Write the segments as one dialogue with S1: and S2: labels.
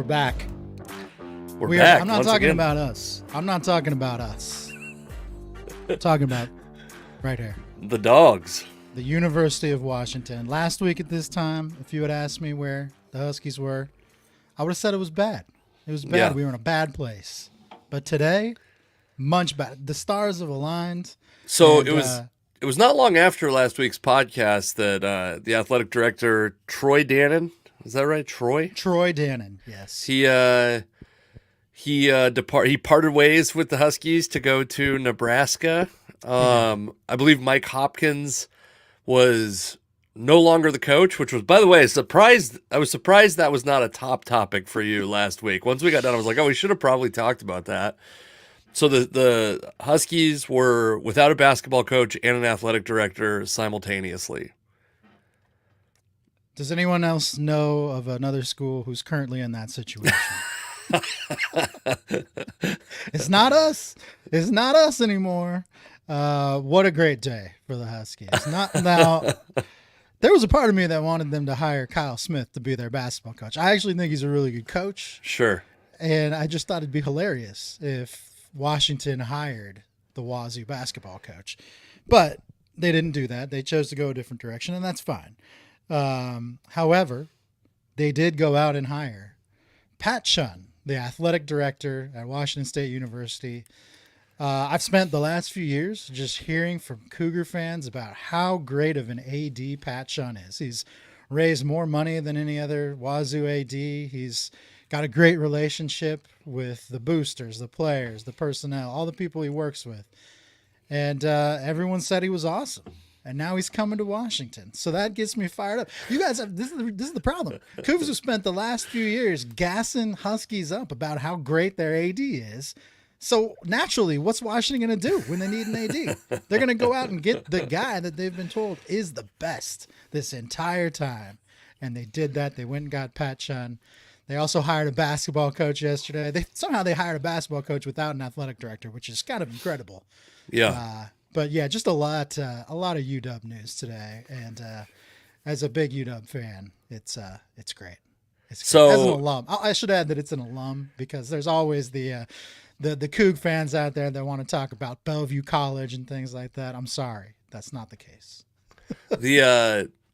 S1: back.
S2: We're back.
S1: I'm not
S2: once
S1: talking
S2: again.
S1: about us. I'm not talking about us. I'm talking about right here.
S2: The dogs.
S1: The University of Washington. Last week at this time, if you had asked me where the Huskies were, I would have said it was bad. It was bad.
S2: Yeah.
S1: We were in a bad place. But today, much better. The stars have aligned.
S2: So
S1: and,
S2: it was not long after last week's podcast that the athletic director Troy Dannen, is that right? Troy
S1: Dannen, yes.
S2: He parted ways with the Huskies to go to Nebraska. I believe Mike Hopkins was no longer the coach, which was, by the way, I was surprised that was not a top topic for you last week. Once we got done, I was like, oh, we should have probably talked about that. So the Huskies were without a basketball coach and an athletic director simultaneously.
S1: Does anyone else know of another school who's currently in that situation? It's not us. It's not us anymore. What a great day for the Huskies. Now, there was a part of me that wanted them to hire Kyle Smith to be their basketball coach. I actually think he's a really good coach.
S2: Sure.
S1: And I just thought it'd be hilarious if Washington hired the Wazoo basketball coach. But they didn't do that. They chose to go a different direction, and that's fine. However, they did go out and hire Pat Chun, the athletic director at Washington State University. I've spent the last few years just hearing from Cougar fans about how great of an AD Pat Chun is. He's raised more money than any other Wazoo AD. He's got a great relationship with the boosters, the players, the personnel, all the people he works with. And everyone said he was awesome. And now he's coming to Washington. So that gets me fired up. You guys have this is the problem. Cougars have spent the last few years gassing Huskies up about how great their AD is. So naturally, what's Washington going to do when they need an AD? They're going to go out and get the guy that they've been told is the best this entire time. And they did that. They went and got Pat Chun. They also hired a basketball coach yesterday. They hired a basketball coach without an athletic director, which is kind of incredible.
S2: Yeah.
S1: But yeah, just a lot of UW news today. And as a big UW fan, it's great. It's great.
S2: So
S1: as an alum, I should add that it's an alum because there's always the Coug fans out there that want to talk about Bellevue College and things like that. I'm sorry, that's not the case.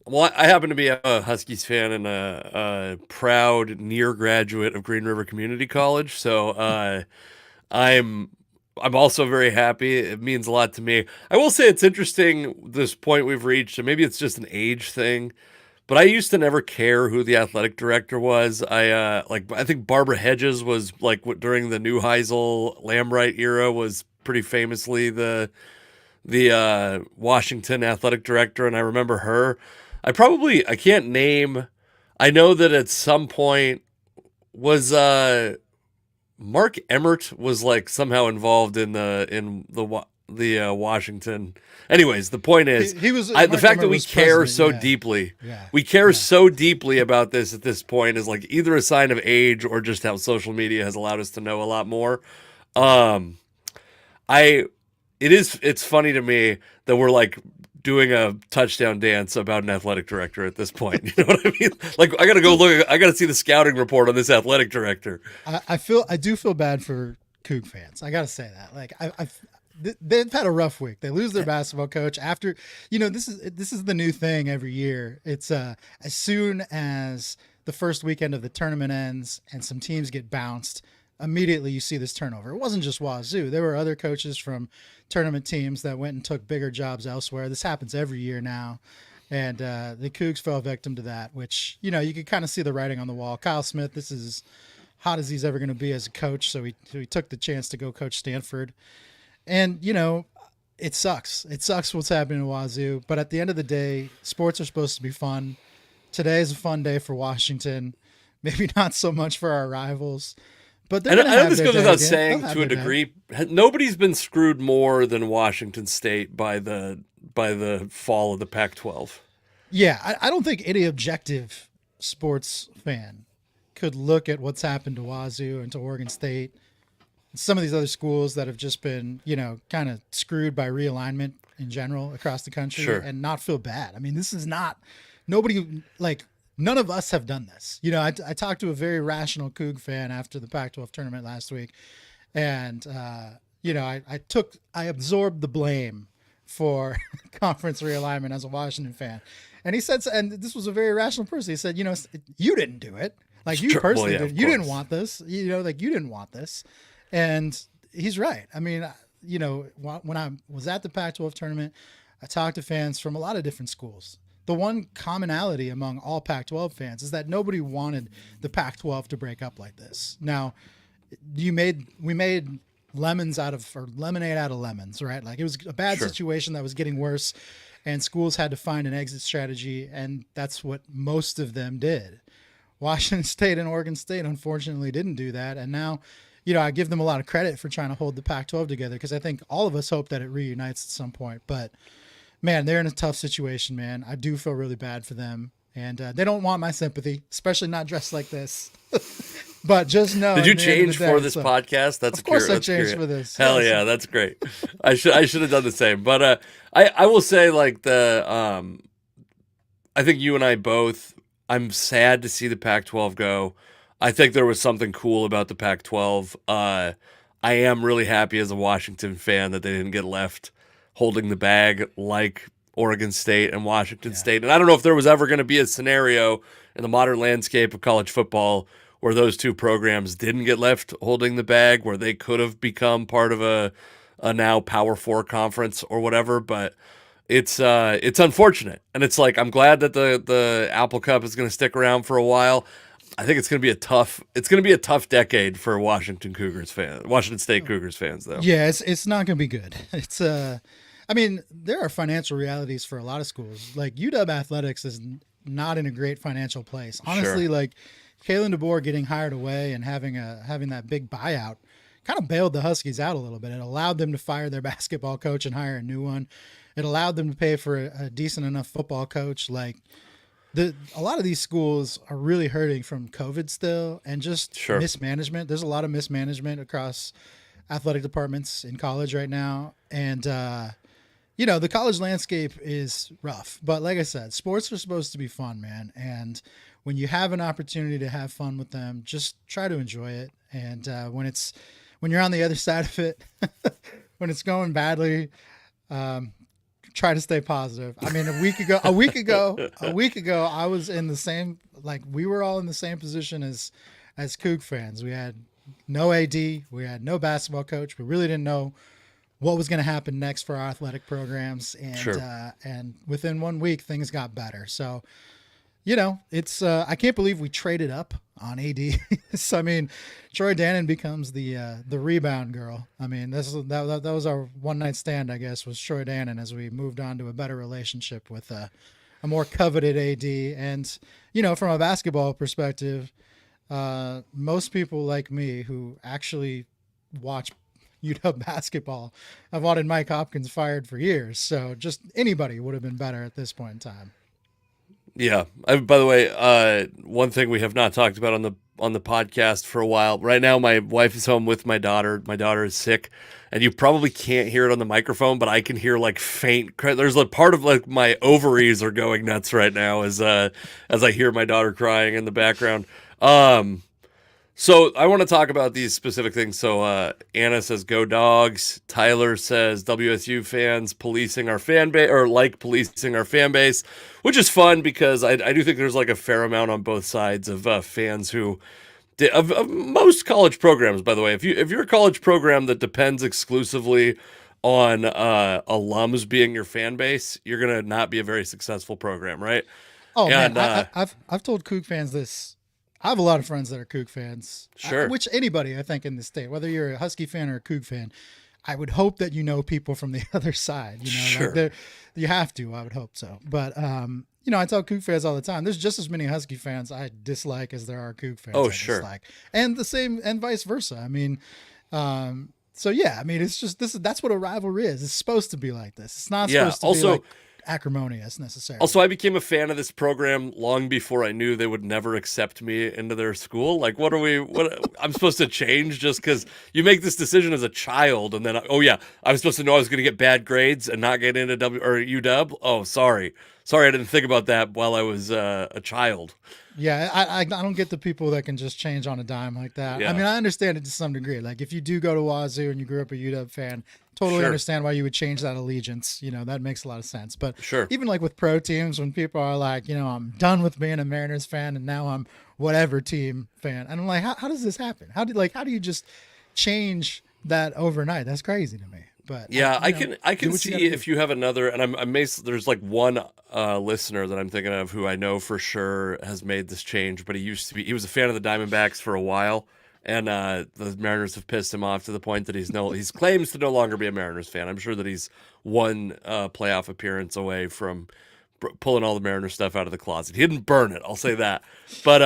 S2: Well, I happen to be a Huskies fan and a proud near graduate of Green River Community College, so I'm also very happy. It means a lot to me. I will say it's interesting this point we've reached, and maybe it's just an age thing, but I used to never care who the athletic director was. I think Barbara Hedges was during the Neuheisel Lambright era was pretty famously the Washington athletic director, and I remember her. I can't name. I know that at some point was Mark Emmert was somehow involved in the Washington. Anyways, the point is the fact that we care so deeply.
S1: Yeah.
S2: We care so deeply about this at this point is either a sign of age or just how social media has allowed us to know a lot more. It's funny to me that we're doing a touchdown dance about an athletic director at this point. You know what I mean? I gotta go look. I gotta see the scouting report on this athletic director.
S1: I do feel bad for Coug fans. I gotta say that. They've had a rough week. They lose their basketball coach after. This is the new thing every year. It's as soon as the first weekend of the tournament ends and some teams get bounced, immediately you see this turnover. It wasn't just Wazoo. There were other coaches from tournament teams that went and took bigger jobs elsewhere. This happens every year now. And the Cougs fell victim to that, which, you could kind of see the writing on the wall. Kyle Smith, this is as hot as he's ever going to be as a coach. So he took the chance to go coach Stanford. And, it sucks. It sucks what's happening to Wazoo. But at the end of the day, sports are supposed to be fun. Today is a fun day for Washington. Maybe not so much for our rivals. But
S2: I know this goes without saying to a degree. Nobody's been screwed more than Washington State by the fall of the Pac-12.
S1: Yeah, I don't think any objective sports fan could look at what's happened to Wazoo and to Oregon State, and some of these other schools that have just been, kind of screwed by realignment in general across the country,
S2: Sure.
S1: and not feel bad. I mean, this is not nobody none of us have done this. I talked to a very rational Coug fan after the Pac-12 tournament last week, and I absorbed the blame for conference realignment as a Washington fan. And he said, and this was a very rational person. He said, you didn't do it. Like you personally did. You didn't want this. You didn't want this. And he's right. I mean, when I was at the Pac-12 tournament, I talked to fans from a lot of different schools. The one commonality among all Pac-12 fans is that nobody wanted the Pac-12 to break up like this. Now, we made lemonade out of lemons, right? Like it was a bad situation that was getting worse, and schools had to find an exit strategy, and that's what most of them did. Washington State and Oregon State unfortunately didn't do that, and now, I give them a lot of credit for trying to hold the Pac-12 together, because I think all of us hope that it reunites at some point. But man, they're in a tough situation, man. I do feel really bad for them, and they don't want my sympathy, especially not dressed like this. But just know.
S2: Did you change for this podcast? That's
S1: of course I changed for this.
S2: Hell yeah, that's great. I should have done the same. But I will say, like, I think you and I both. I'm sad to see the Pac-12 go. I think there was something cool about the Pac-12. I am really happy as a Washington fan that they didn't get left holding the bag like Oregon State and Washington State. And I don't know if there was ever going to be a scenario in the modern landscape of college football where those two programs didn't get left holding the bag, where they could have become part of a now Power Four conference or whatever. But it's unfortunate, and it's like I'm glad that the Apple Cup is going to stick around for a while. I think it's going to be a tough decade for Washington State Cougars fans, though.
S1: Yeah, it's not going to be good. It's I mean, there are financial realities for a lot of schools. Like UW Athletics is not in a great financial place, honestly. Like Kalen DeBoer getting hired away and having that big buyout kind of bailed the Huskies out a little bit. It allowed them to fire their basketball coach and hire a new one. It allowed them to pay for a decent enough football coach. Like a lot of these schools are really hurting from COVID still, and just mismanagement. There's a lot of mismanagement across athletic departments in college right now. And, the college landscape is rough, but like I said, sports are supposed to be fun, man. And when you have an opportunity to have fun with them, just try to enjoy it. And when you're on the other side of it, when it's going badly, try to stay positive. I mean, a week ago, I was in the same, like we were all in the same position as Coug fans. We had no AD, we had no basketball coach. We really didn't know what was going to happen next for our athletic programs. And, and within 1 week, things got better. So, it's, I can't believe we traded up on AD. So, I mean, Troy Dannen becomes the rebound girl. I mean, that was our one night stand, I guess, was Troy Dannen, as we moved on to a better relationship with a more coveted AD. And, from a basketball perspective, most people like me who actually watch UW basketball have wanted Mike Hopkins fired for years. So just anybody would have been better at this point in time.
S2: Yeah. By the way, one thing we have not talked about on the podcast for a while. Right now, my wife is home with my daughter. My daughter is sick, and you probably can't hear it on the microphone, but I can hear like faint. There's a part of like my ovaries are going nuts right now as I hear my daughter crying in the background. So I want to talk about these specific things. So Anna says, "Go Dogs." Tyler says, "WSU fans policing our fan base, or like policing our fan base," which is fun because I do think there's like a fair amount on both sides of fans who of most college programs. By the way, if you're a college program that depends exclusively on alums being your fan base, you're gonna not be a very successful program, right?
S1: Oh, and, man, I've told Coug fans this. I have a lot of friends that are Coug fans.
S2: Sure.
S1: Which anybody, I think, in the state, whether you're a Husky fan or a Coug fan, I would hope that you know people from the other side.
S2: Sure.
S1: Like you have to. I would hope so. But I tell Coug fans all the time. There's just as many Husky fans I dislike as there are Coug fans.
S2: Oh,
S1: I
S2: sure.
S1: Dislike. And the same, and vice versa. I mean, so yeah. I mean, it's just that's what a rivalry is. It's supposed to be like this. It's not supposed to be like acrimonious necessarily.
S2: Also, I became a fan of this program long before I knew they would never accept me into their school. Like, what I'm supposed to change just because you make this decision as a child, and then, oh yeah, I was supposed to know I was going to get bad grades and not get into UW. Oh, sorry, I didn't think about that while I was a child.
S1: Yeah, I don't get the people that can just change on a dime like that.
S2: Yeah.
S1: I mean, I understand it to some degree. Like if you do go to Wazoo and you grew up a UW fan, totally
S2: Sure.
S1: understand why you would change that allegiance. You know, that makes a lot of sense. But
S2: Sure.
S1: even like with pro teams, when people are like, you know, I'm done with being a Mariners fan and now I'm whatever team fan, and I'm like, how does this happen? How do you just change that overnight? That's crazy to me. But
S2: Yeah, I
S1: do
S2: can
S1: what
S2: see
S1: you gotta do.
S2: if you have another, and there's like one listener that I'm thinking of who I know for sure has made this change, but he was a fan of the Diamondbacks for a while, and the Mariners have pissed him off to the point that he's claims to no longer be a Mariners fan. I'm sure that he's one playoff appearance away from pulling all the Mariners stuff out of the closet. He didn't burn it, I'll say that, but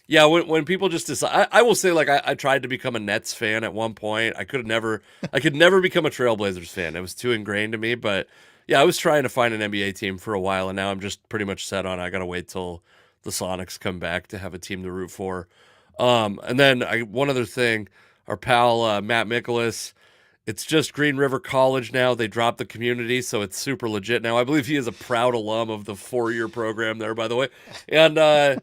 S2: yeah, when people just decide, I will say, like, I tried to become a Nets fan at one point. I could never become a Trailblazers fan. It was too ingrained to me. But yeah, I was trying to find an NBA team for a while, and now I'm just pretty much set on I gotta wait till the Sonics come back to have a team to root for. And then one other thing, our pal Matt Mikolas. It's just Green River College now. They dropped the community, so it's super legit now. I believe he is a proud alum of the 4-year program there, by the way. And I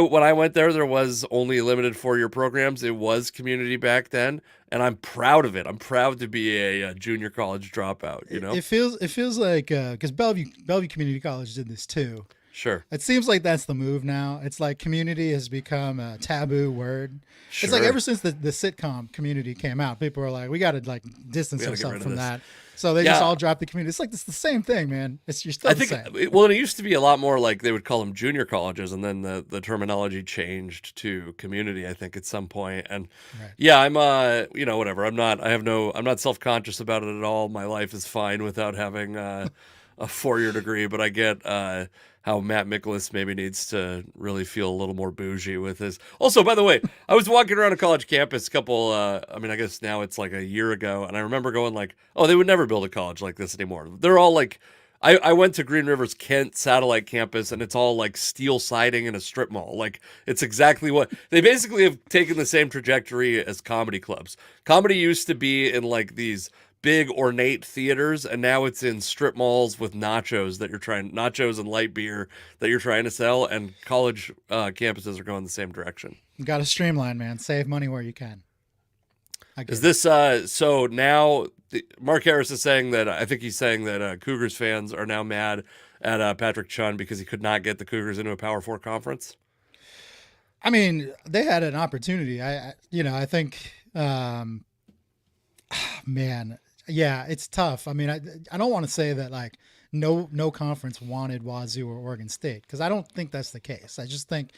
S2: when I went there was only limited 4-year programs. It was community back then, and I'm proud of it. I'm proud to be a junior college dropout. You know,
S1: It feels like because Bellevue Community College did this too.
S2: sure.
S1: It seems like that's the move now. It's like community has become a taboo word. It's like
S2: Sure.
S1: ever since the sitcom Community came out, people are like, we got to like distance
S2: We gotta get
S1: ourselves
S2: rid of
S1: from
S2: this.
S1: that. So they just
S2: Yeah.
S1: all dropped the community. It's like it's the same thing, man. You're still
S2: I
S1: the
S2: think
S1: same.
S2: well, it used to be a lot more like they would call them junior colleges, and then the terminology changed to community. I think at some point, and
S1: Right.
S2: yeah, I'm whatever. I'm not self conscious about it at all. My life is fine without having a 4-year degree, but I get how Matt Mikolas maybe needs to really feel a little more bougie with his. Also, by the way, I was walking around a college campus a couple. I guess now it's like a year ago, and I remember going like, "Oh, they would never build a college like this anymore." They're all like, I went to Green River's Kent satellite campus, and it's all like steel siding and a strip mall. Like it's exactly what they basically have taken the same trajectory as comedy clubs. Comedy used to be in like these big ornate theaters, and now it's in strip malls with nachos and light beer that you're trying to sell, and college campuses are going the same direction.
S1: You got to streamline, man. Save money where you can. I get
S2: Is
S1: it.
S2: this so now Mark Harris is saying that I think he's saying that Cougars fans are now mad at Patrick Chun because he could not get the Cougars into a Power 4 conference?
S1: I mean, they had an opportunity. I think, man, yeah, it's tough. I mean, I don't want to say that like no conference wanted Wazoo or Oregon State because I don't think that's the case. I just think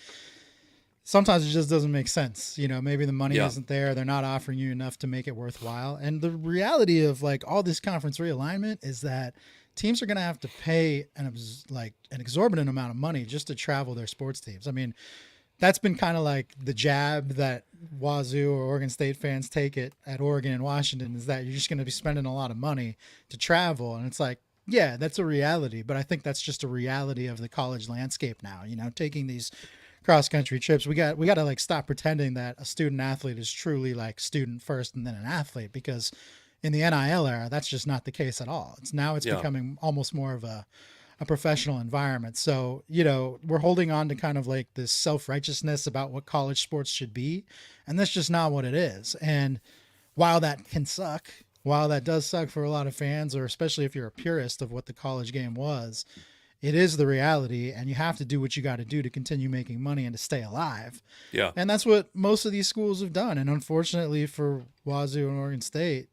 S1: sometimes it just doesn't make sense. You know, maybe the money
S2: Yeah.
S1: isn't there. They're not offering you enough to make it worthwhile. And the reality of like all this conference realignment is that teams are going to have to pay an exorbitant amount of money just to travel their sports teams. I mean, that's been kind of like the jab that Wazoo or Oregon State fans take it at Oregon and Washington is that you're just going to be spending a lot of money to travel. And it's like, yeah, that's a reality, but I think that's just a reality of the college landscape now. You know, taking these cross country trips, we got to like stop pretending that a student athlete is truly like student first and then an athlete, because in the NIL era, that's just not the case at all. It's
S2: Yeah.
S1: becoming almost more of a professional environment. So, you know, we're holding on to kind of like this self-righteousness about what college sports should be. And that's just not what it is. And while that can suck, while that does suck for a lot of fans, or especially if you're a purist of what the college game was, it is the reality. And you have to do what you got to do to continue making money and to stay alive.
S2: Yeah.
S1: And that's what most of these schools have done. And unfortunately for Wazoo and Oregon State,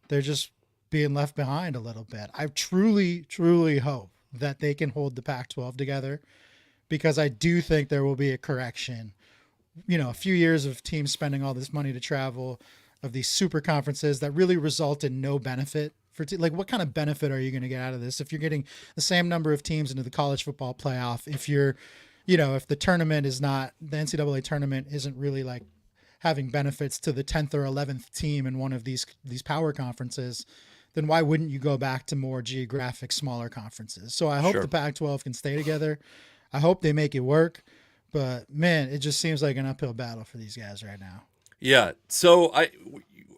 S1: they're just being left behind a little bit. I truly, truly hope that they can hold the Pac-12 together, because I do think there will be a correction. You know, a few years of teams spending all this money to travel, of these super conferences that really result in no benefit for like, what kind of benefit are you going to get out of this if you're getting the same number of teams into the college football playoff? If you're, you know, if the tournament is not, the NCAA tournament isn't really like having benefits to the 10th or 11th team in one of these power conferences, then why wouldn't you go back to more geographic, smaller conferences? So I hope
S2: Sure.
S1: the Pac-12 can stay together. I hope they make it work. But man, it just seems like an uphill battle for these guys right now.
S2: Yeah. So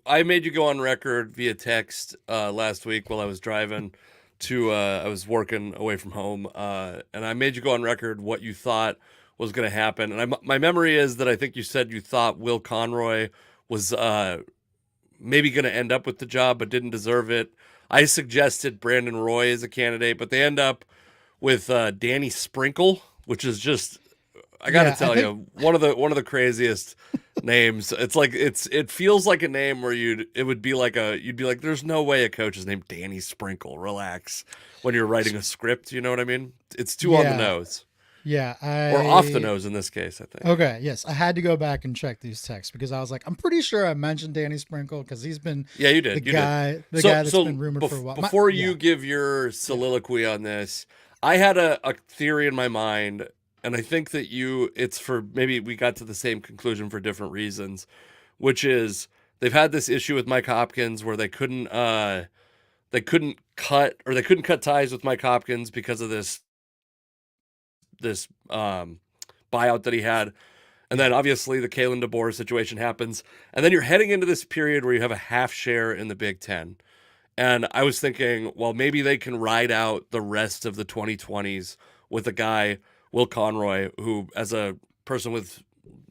S2: I made you go on record via text last week while I was driving to I was working away from home, and I made you go on record what you thought was going to happen. And my memory is that I think you said you thought Will Conroy was maybe going to end up with the job, but didn't deserve it. I suggested Brandon Roy as a candidate, but they end up with Danny Sprinkle, which is just, I got to tell you, one of the craziest names. It's like it feels like a name where you'd be like, there's no way a coach is named Danny Sprinkle. Relax when you're writing a script. You know what I mean? It's too on the nose.
S1: Yeah,
S2: or off the nose in this case, I think.
S1: Okay, yes, I had to go back and check these texts because I was like, I'm pretty sure I mentioned Danny Sprinkle because he's been
S2: you did.
S1: the guy that's been rumored for a while.
S2: Before you give your soliloquy on this, I had a theory in my mind, and I think that it's for maybe we got to the same conclusion for different reasons, which is they've had this issue with Mike Hopkins where they couldn't cut ties with Mike Hopkins because of this buyout that he had. And then obviously the Kalen DeBoer situation happens. And then you're heading into this period where you have a half share in the Big Ten. And I was thinking, well, maybe they can ride out the rest of the 2020s with a guy, Will Conroy, who, as a person with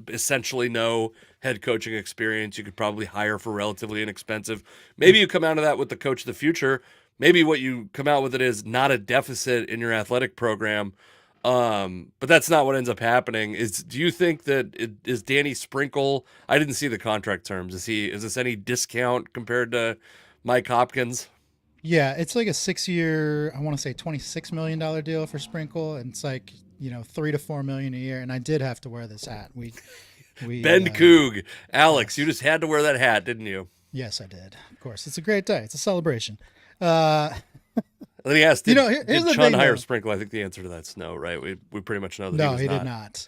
S2: essentially no head coaching experience, you could probably hire for relatively inexpensive. Maybe you come out of that with the coach of the future. Maybe what you come out with it is not a deficit in your athletic program. But that's not what ends up happening. Do you think that is Danny Sprinkle? I didn't see the contract terms. Is this any discount compared to Mike Hopkins?
S1: Yeah, it's like a 6-year, I want to say $26 million deal for Sprinkle. And it's like, $3 to $4 million a year. And I did have to wear this hat. We
S2: Ben Coog, Alex, you just had to wear that hat, didn't you?
S1: Yes, I did. Of course. It's a great day. It's a celebration.
S2: Then he asked, did Chun hire
S1: though.
S2: Sprinkle? I think the answer to that's no, right? We pretty much know that
S1: no,
S2: he
S1: did not.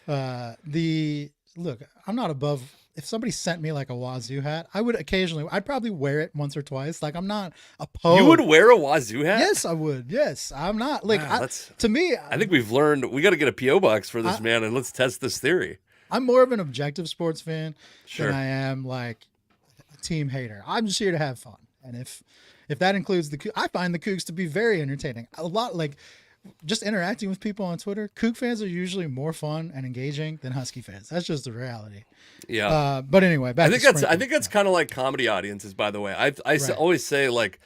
S1: Look, I'm not above. If somebody sent me like a Wazoo hat, I'd probably wear it once or twice. Like I'm not opposed.
S2: You would wear a Wazoo hat?
S1: Yes, I would. Yes, I'm not. Like to me,
S2: I think we've learned we got to get a PO box for this man, and let's test this theory.
S1: I'm more of an objective sports fan
S2: than
S1: I am like a team hater. I'm just here to have fun, and if that includes I find the Cougs to be very entertaining. A lot like just interacting with people on Twitter. Coug fans are usually more fun and engaging than Husky fans. That's just the reality.
S2: Yeah.
S1: But anyway,
S2: I think that's kind of like comedy audiences. By the way, I always say like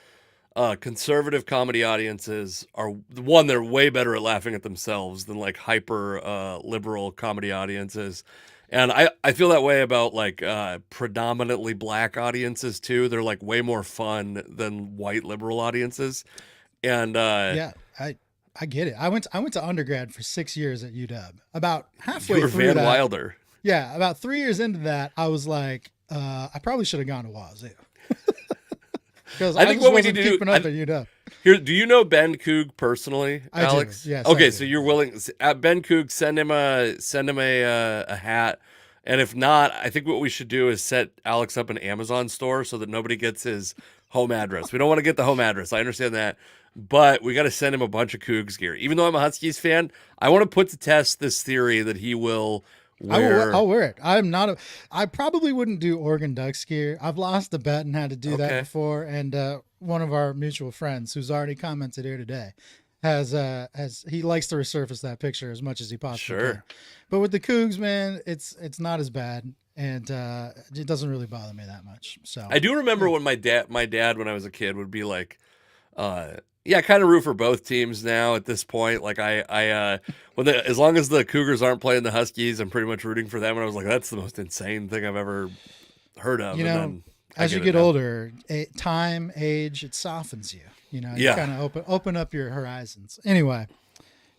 S2: conservative comedy audiences are they're way better at laughing at themselves than like hyper liberal comedy audiences. And I feel that way about like predominantly black audiences too. They're like way more fun than white liberal audiences. And
S1: I get it. I went to undergrad for 6 years at UW. About halfway
S2: through
S1: Van
S2: that, Wilder.
S1: Yeah, about 3 years into that, I was like, I probably should have gone to Wazoo. Because I think what we need to do up at UW.
S2: Here, do you know Ben Coog personally, Alex?
S1: I do. Yes.
S2: Okay, so you're willing. Ben Coog, send him a hat, and if not, I think what we should do is set Alex up an Amazon store so that nobody gets his home address. We don't want to get the home address. I understand that, but we got to send him a bunch of Cougs gear. Even though I'm a Huskies fan, I want to put to test this theory that he will.
S1: I'll wear it. I probably wouldn't do Oregon Ducks gear. I've lost the bet and had to do that before. And one of our mutual friends, who's already commented here today, has he likes to resurface that picture as much as he possibly can. But with the Cougs, man, it's not as bad, and it doesn't really bother me that much. So
S2: I do remember when my dad when I was a kid would be like, I kind of root for both teams now at this point. Like as long as the Cougars aren't playing the Huskies, I'm pretty much rooting for them. And I was like, that's the most insane thing I've ever heard of.
S1: As you get older, time, age, it softens you. You kind of open up your horizons. Anyway,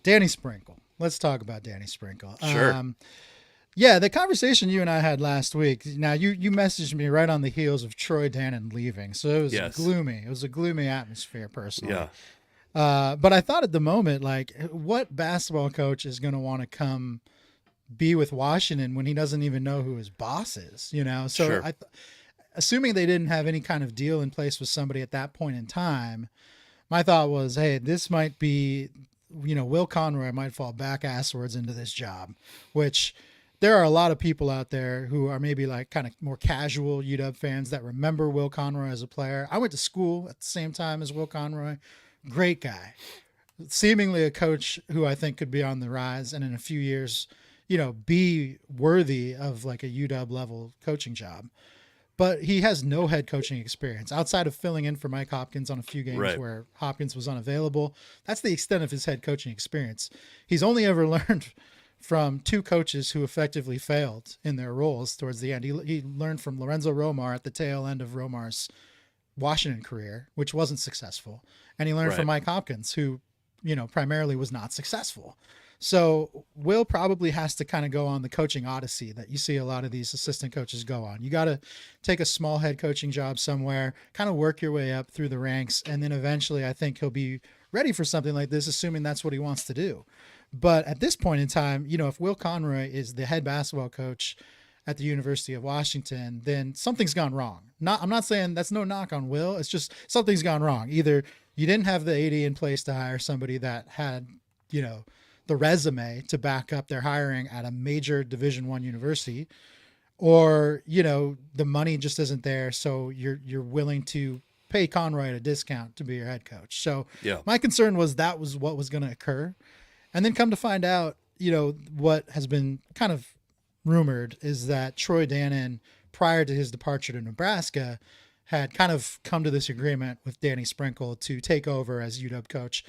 S1: Danny Sprinkle. Let's talk about Danny Sprinkle.
S2: Sure.
S1: The conversation you and I had last week. Now you messaged me right on the heels of Troy Dannen leaving, so it was gloomy. It was a gloomy atmosphere, personally.
S2: Yeah.
S1: But I thought at the moment, like, what basketball coach is going to want to come be with Washington when he doesn't even know who his boss is? So
S2: sure.
S1: assuming they didn't have any kind of deal in place with somebody at that point in time, my thought was, hey, this might be, Will Conroy might fall back asswards into this job, which there are a lot of people out there who are maybe like kind of more casual UW fans that remember Will Conroy as a player. I went to school at the same time as Will Conroy. Great guy. Seemingly a coach who I think could be on the rise and in a few years, be worthy of like a UW level coaching job. But he has no head coaching experience outside of filling in for Mike Hopkins on a few games where Hopkins was unavailable. That's the extent of his head coaching experience. He's only ever learned from two coaches who effectively failed in their roles towards the end. He learned from Lorenzo Romar at the tail end of Romar's Washington career, which wasn't successful. And he learned from Mike Hopkins, who, primarily was not successful. So Will probably has to kind of go on the coaching odyssey that you see a lot of these assistant coaches go on. You got to take a small head coaching job somewhere, kind of work your way up through the ranks. And then eventually I think he'll be ready for something like this, assuming that's what he wants to do. But at this point in time, if Will Conroy is the head basketball coach at the University of Washington, then something's gone wrong. I'm not saying that's no knock on Will. It's just something's gone wrong. Either you didn't have the AD in place to hire somebody that had, the resume to back up their hiring at a major Division I university, or, the money just isn't there. So you're willing to pay Conroy at a discount to be your head coach. So my concern was that was what was going to occur. And then come to find out, what has been kind of rumored is that Troy Dannen, prior to his departure to Nebraska, had kind of come to this agreement with Danny Sprinkle to take over as UW coach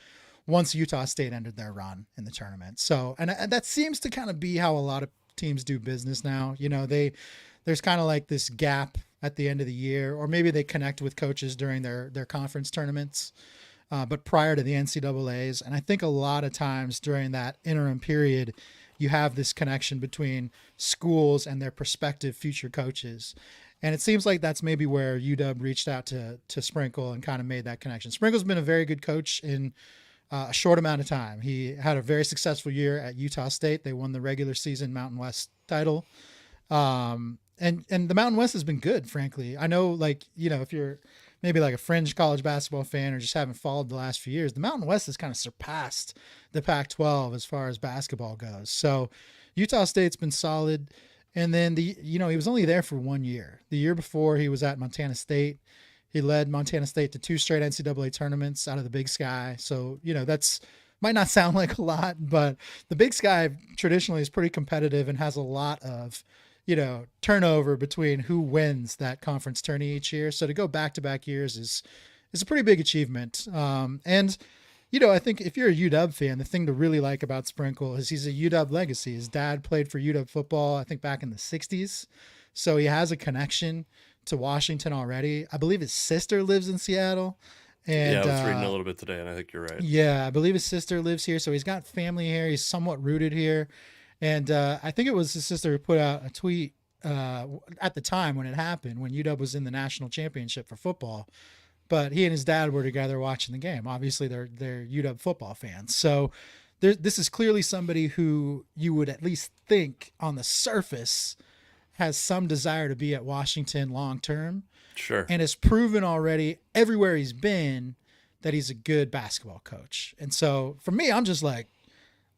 S1: once Utah State ended their run in the tournament. So, and that seems to kind of be how a lot of teams do business now. There's kind of like this gap at the end of the year, or maybe they connect with coaches during their conference tournaments, but prior to the NCAAs. And I think a lot of times during that interim period, you have this connection between schools and their prospective future coaches. And it seems like that's maybe where UW reached out to Sprinkle and kind of made that connection. Sprinkle's been a very good coach in a short amount of time. He had a very successful year at Utah State. They won the regular season Mountain West title. And the Mountain West has been good, frankly. I know, if you're maybe like a fringe college basketball fan or just haven't followed the last few years, the Mountain West has kind of surpassed the Pac-12 as far as basketball goes. So Utah State's been solid. And then he was only there for 1 year. The year before he was at Montana State. He led Montana State to 2 straight NCAA tournaments out of the Big Sky. So, that's might not sound like a lot, but the Big Sky traditionally is pretty competitive and has a lot of, turnover between who wins that conference tourney each year. So to go back-to-back years is a pretty big achievement. And I think if you're a UW fan, the thing to really like about Sprinkle is he's a UW legacy. His dad played for UW football, I think back in the 60s. So he has a connection to Washington already. I believe his sister lives in Seattle. And,
S2: I was reading a little bit today, and I think you're right.
S1: Yeah, I believe his sister lives here. So he's got family here. He's somewhat rooted here. And I think it was his sister who put out a tweet at the time when it happened, when UW was in the national championship for football. But he and his dad were together watching the game. Obviously, they're UW football fans. So this is clearly somebody who you would at least think on the surface has some desire to be at Washington long term.
S2: Sure.
S1: And has proven already everywhere he's been that he's a good basketball coach. And so for me, I'm just like,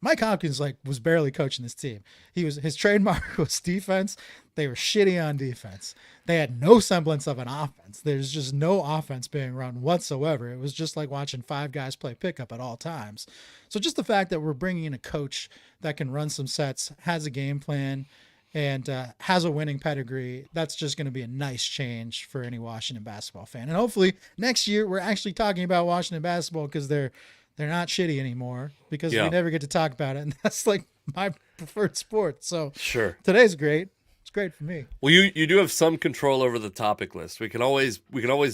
S1: Mike Hopkins was barely coaching this team. His trademark was defense. They were shitty on defense. They had no semblance of an offense. There's just no offense being run whatsoever. It was just like watching 5 guys play pickup at all times. So just the fact that we're bringing in a coach that can run some sets, has a game plan, and has a winning pedigree, that's just going to be a nice change for any Washington basketball fan. And hopefully next year we're actually talking about Washington basketball because they're not shitty anymore, because we never get to talk about it. And that's like my preferred sport. So
S2: sure,
S1: today's great. It's great for me.
S2: Well, you do have some control over the topic list. We can always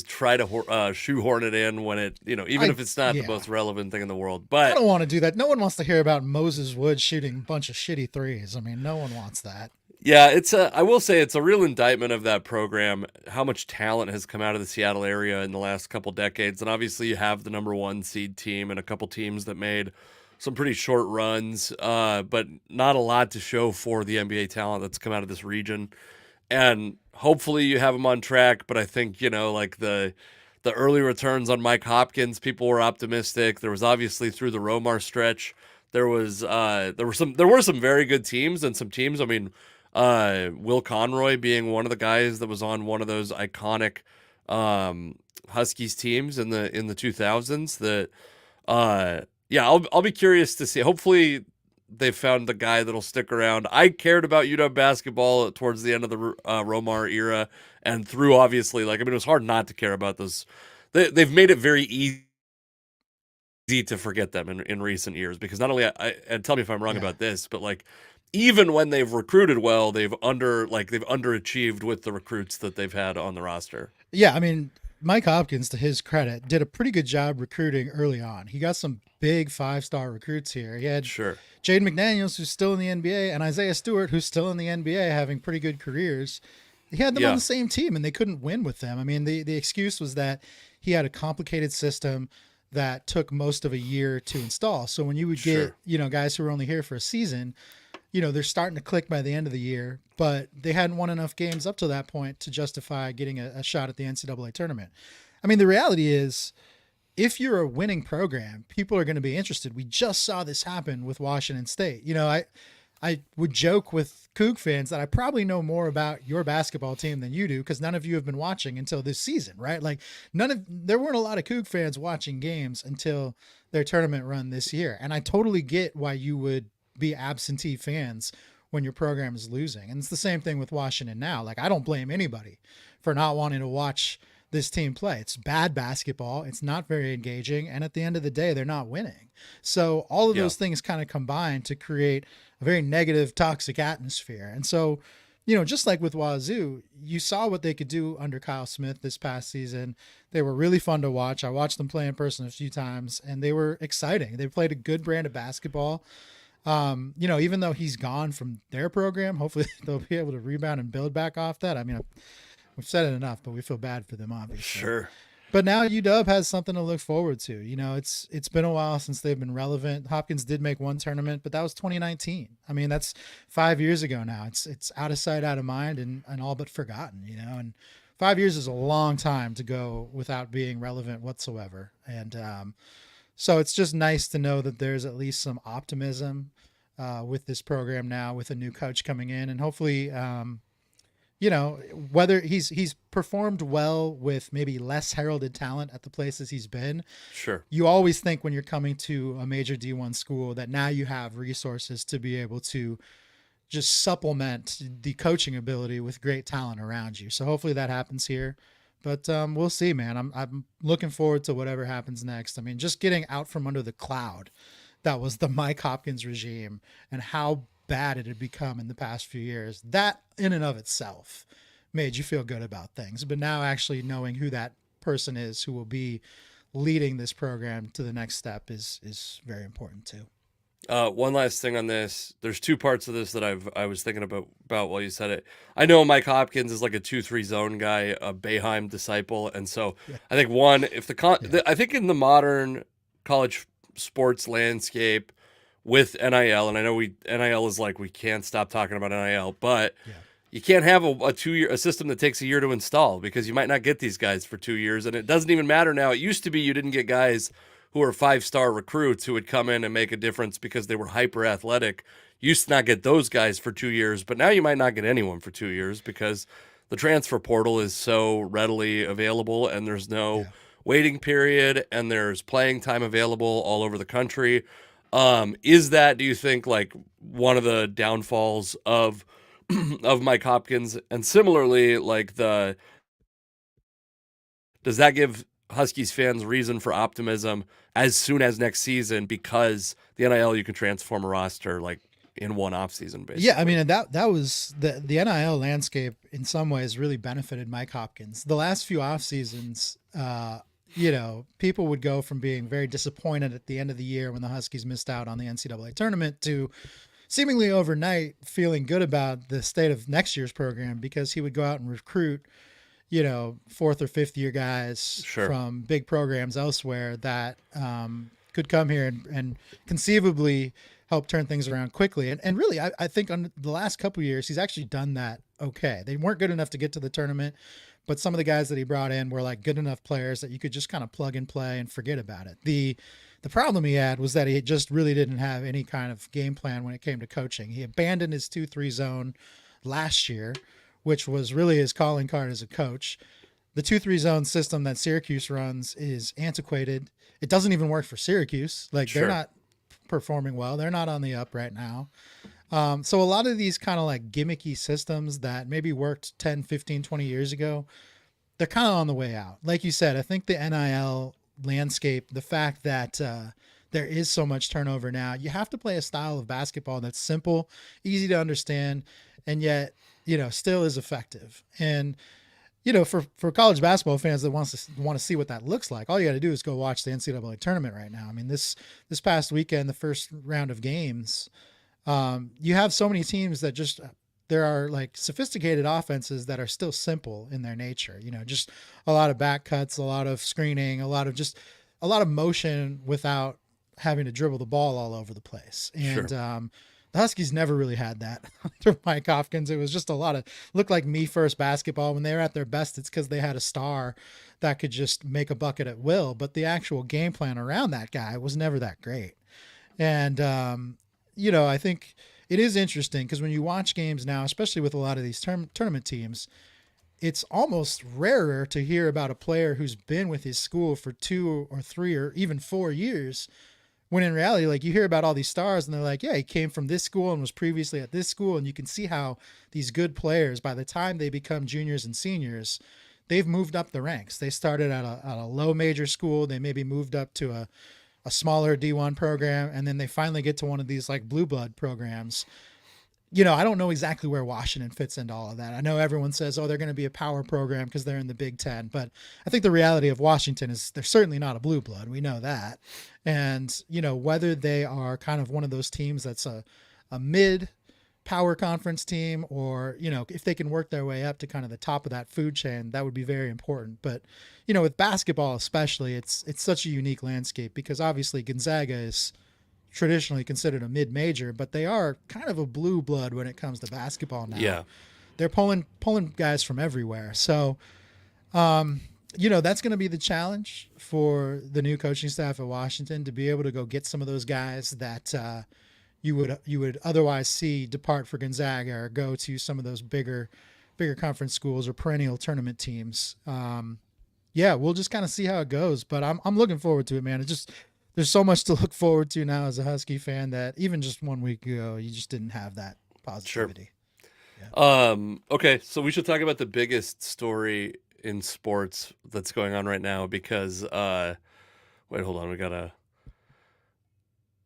S2: try to shoehorn it in when it, even if it's not the most relevant thing in the world. But
S1: I don't want to do that. No one wants to hear about Moses Woods shooting a bunch of shitty threes. I mean, no one wants that.
S2: Yeah, I will say it's a real indictment of that program, how much talent has come out of the Seattle area in the last couple decades. And obviously you have the number 1 seed team and a couple teams that made some pretty short runs, but not a lot to show for the NBA talent that's come out of this region. And hopefully you have him on track, but I think, like the early returns on Mike Hopkins, people were optimistic. There was obviously through the Romar stretch, there were some very good teams and some teams. I mean, Will Conroy being one of the guys that was on one of those iconic Huskies teams in the 2000s that yeah, I'll be curious to see. Hopefully they found the guy that'll stick around. I cared about UW basketball towards the end of the Romar era and through obviously like I mean it was hard not to care about those. They've made it very easy to forget them in recent years because not only and tell me if I'm wrong
S1: Yeah.
S2: about this, but like even when they've recruited well, they've underachieved with the recruits that they've had on the roster.
S1: Yeah, I mean, Mike Hopkins, to his credit, did a pretty good job recruiting early on. He got some big 5-star recruits here. He had
S2: Sure.
S1: Jaden McDaniels, who's still in the NBA, and Isaiah Stewart, who's still in the NBA, having pretty good careers. He had them on
S2: Yeah.
S1: the same team, and they couldn't win with them. I mean, the excuse was that he had a complicated system that took most of a year to install. So when you would get,
S2: Sure.
S1: guys who were only here for a season, they're starting to click by the end of the year, but they hadn't won enough games up to that point to justify getting a shot at the NCAA tournament. I mean, the reality is, if you're a winning program, people are going to be interested. We just saw this happen with Washington State. I would joke with Coug fans that I probably know more about your basketball team than you do because none of you have been watching until this season, right? Like there weren't a lot of Coug fans watching games until their tournament run this year. And I totally get why you would be absentee fans when your program is losing. And it's the same thing with Washington now. Like I don't blame anybody for not wanting to watch this team play. It's bad basketball. It's not very engaging. And at the end of the day, they're not winning. So all of
S2: Yeah.
S1: those things kind of combine to create a very negative, toxic atmosphere. And so, just like with Wazoo, you saw what they could do under Kyle Smith this past season. They were really fun to watch. I watched them play in person a few times and they were exciting. They played a good brand of basketball. Even though he's gone from their program, hopefully they'll be able to rebound and build back off that. I mean, we've said it enough, but we feel bad for them, obviously.
S2: Sure.
S1: But now UW has something to look forward to. It's been a while since they've been relevant. Hopkins did make one tournament, but that was 2019. I mean, that's 5 years ago now. It's out of sight, out of mind, and all but forgotten. And 5 years is a long time to go without being relevant whatsoever. And so it's just nice to know that there's at least some optimism with this program now, with a new coach coming in, and hopefully. Whether he's performed well with maybe less heralded talent at the places he's been,
S2: Sure.
S1: you always think when you're coming to a major D1 school that now you have resources to be able to just supplement the coaching ability with great talent around you. So hopefully that happens here. But we'll see, man. I'm looking forward to whatever happens next. I mean, just getting out from under the cloud that was the Mike Hopkins regime and how bad it had become in the past few years, that in and of itself made you feel good about things. But now actually knowing who that person is who will be leading this program to the next step is very important too.
S2: One last thing on this. There's two parts of this that I was thinking about while you said it. I know Mike Hopkins is like a 2-3 zone guy, a Boeheim disciple, and so
S1: Yeah.
S2: I think one, if
S1: Yeah.
S2: I think in the modern college sports landscape with NIL, and I know NIL is like we can't stop talking about NIL, but
S1: Yeah.
S2: you can't have a 2 year a system that takes a year to install because you might not get these guys for 2 years, and it doesn't even matter now. It used to be you didn't get guys who were 5-star recruits who would come in and make a difference because they were hyper athletic. You used to not get those guys for 2 years, but now you might not get anyone for 2 years because the transfer portal is so readily available and there's no
S1: Yeah.
S2: waiting period and there's playing time available all over the country. Is that, do you think, like one of the downfalls of of Mike Hopkins? And similarly, like does that give Huskies fans reason for optimism as soon as next season because the NIL you can transform a roster like in one offseason basically?
S1: Yeah, I mean, and that was the NIL landscape in some ways really benefited Mike Hopkins. The last few off seasons, people would go from being very disappointed at the end of the year when the Huskies missed out on the NCAA tournament to seemingly overnight feeling good about the state of next year's program because he would go out and recruit, fourth or fifth year guys
S2: Sure.
S1: from big programs elsewhere that could come here and conceivably help turn things around quickly. And really, I think on the last couple of years, he's actually done that okay. They weren't good enough to get to the tournament, but some of the guys that he brought in were like good enough players that you could just kind of plug and play and forget about it. The problem he had was that he just really didn't have any kind of game plan when it came to coaching. He abandoned his 2-3 zone last year, which was really his calling card as a coach. The 2-3 zone system that Syracuse runs is antiquated. It doesn't even work for Syracuse. Like, they're not performing well. They're not on the up right now. So a lot of these kind of like gimmicky systems that maybe worked 10, 15, 20 years ago, they're kind of on the way out. Like you said, I think the NIL landscape, the fact that there is so much turnover now, you have to play a style of basketball that's simple, easy to understand, and yet, still is effective. And, for college basketball fans that want to see what that looks like, all you got to do is go watch the NCAA tournament right now. I mean, this past weekend, the first round of games, you have so many teams that just, there are like sophisticated offenses that are still simple in their nature, just a lot of back cuts, a lot of screening, a lot of motion without having to dribble the ball all over the place. And, the Huskies never really had that through Mike Hopkins. It was just looked like me first basketball. When they were at their best, it's because they had a star that could just make a bucket at will. But the actual game plan around that guy was never that great. And, I think it is interesting because when you watch games now, especially with a lot of these tournament teams, it's almost rarer to hear about a player who's been with his school for 2 or 3 or even 4 years. When in reality, like, you hear about all these stars and they're like, yeah, he came from this school and was previously at this school. And you can see how these good players, by the time they become juniors and seniors, they've moved up the ranks. They started at a low major school. They maybe moved up to a smaller D1 program. And then they finally get to one of these like blue blood programs. I don't know exactly where Washington fits into all of that. I know everyone says, oh, they're going to be a power program because they're in the Big Ten. But I think the reality of Washington is they're certainly not a blue blood. We know that. And, whether they are kind of one of those teams that's a mid power conference team or, if they can work their way up to kind of the top of that food chain, that would be very important. But, with basketball especially, it's such a unique landscape because obviously Gonzaga is traditionally considered a mid-major, but they are kind of a blue blood when it comes to basketball now.
S2: Yeah.
S1: They're pulling guys from everywhere. So, that's going to be the challenge for the new coaching staff at Washington, to be able to go get some of those guys that you would otherwise see depart for Gonzaga or go to some of those bigger conference schools or perennial tournament teams. We'll just kind of see how it goes, but I'm looking forward to it, man. There's so much to look forward to now as a Husky fan that even just 1 week ago, you just didn't have that positivity.
S2: Sure. Yeah. Okay, so we should talk about the biggest story in sports that's going on right now because, wait, hold on.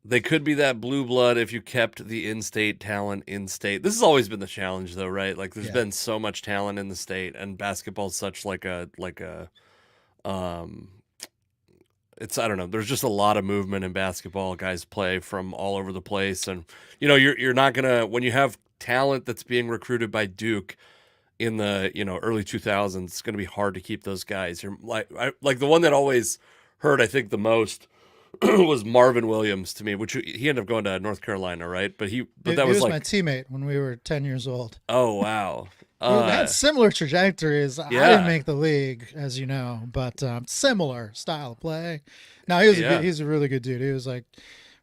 S2: They could be that blue blood if you kept the in-state talent in-state. This has always been the challenge, though, right? Like, there's been so much talent in the state, and basketball's such it's, I don't know, there's just a lot of movement in basketball. Guys play from all over the place. And, you're not going to, when you have talent that's being recruited by Duke in the, early 2000s, it's going to be hard to keep those guys. You're like the one that always hurt, I think, the most was Marvin Williams to me, which he ended up going to North Carolina, right? But he was like
S1: my teammate when we were 10 years old.
S2: Oh, wow.
S1: We had similar trajectories. I didn't make the league, as you know, but similar style of play. Now he's a really good dude. He was like,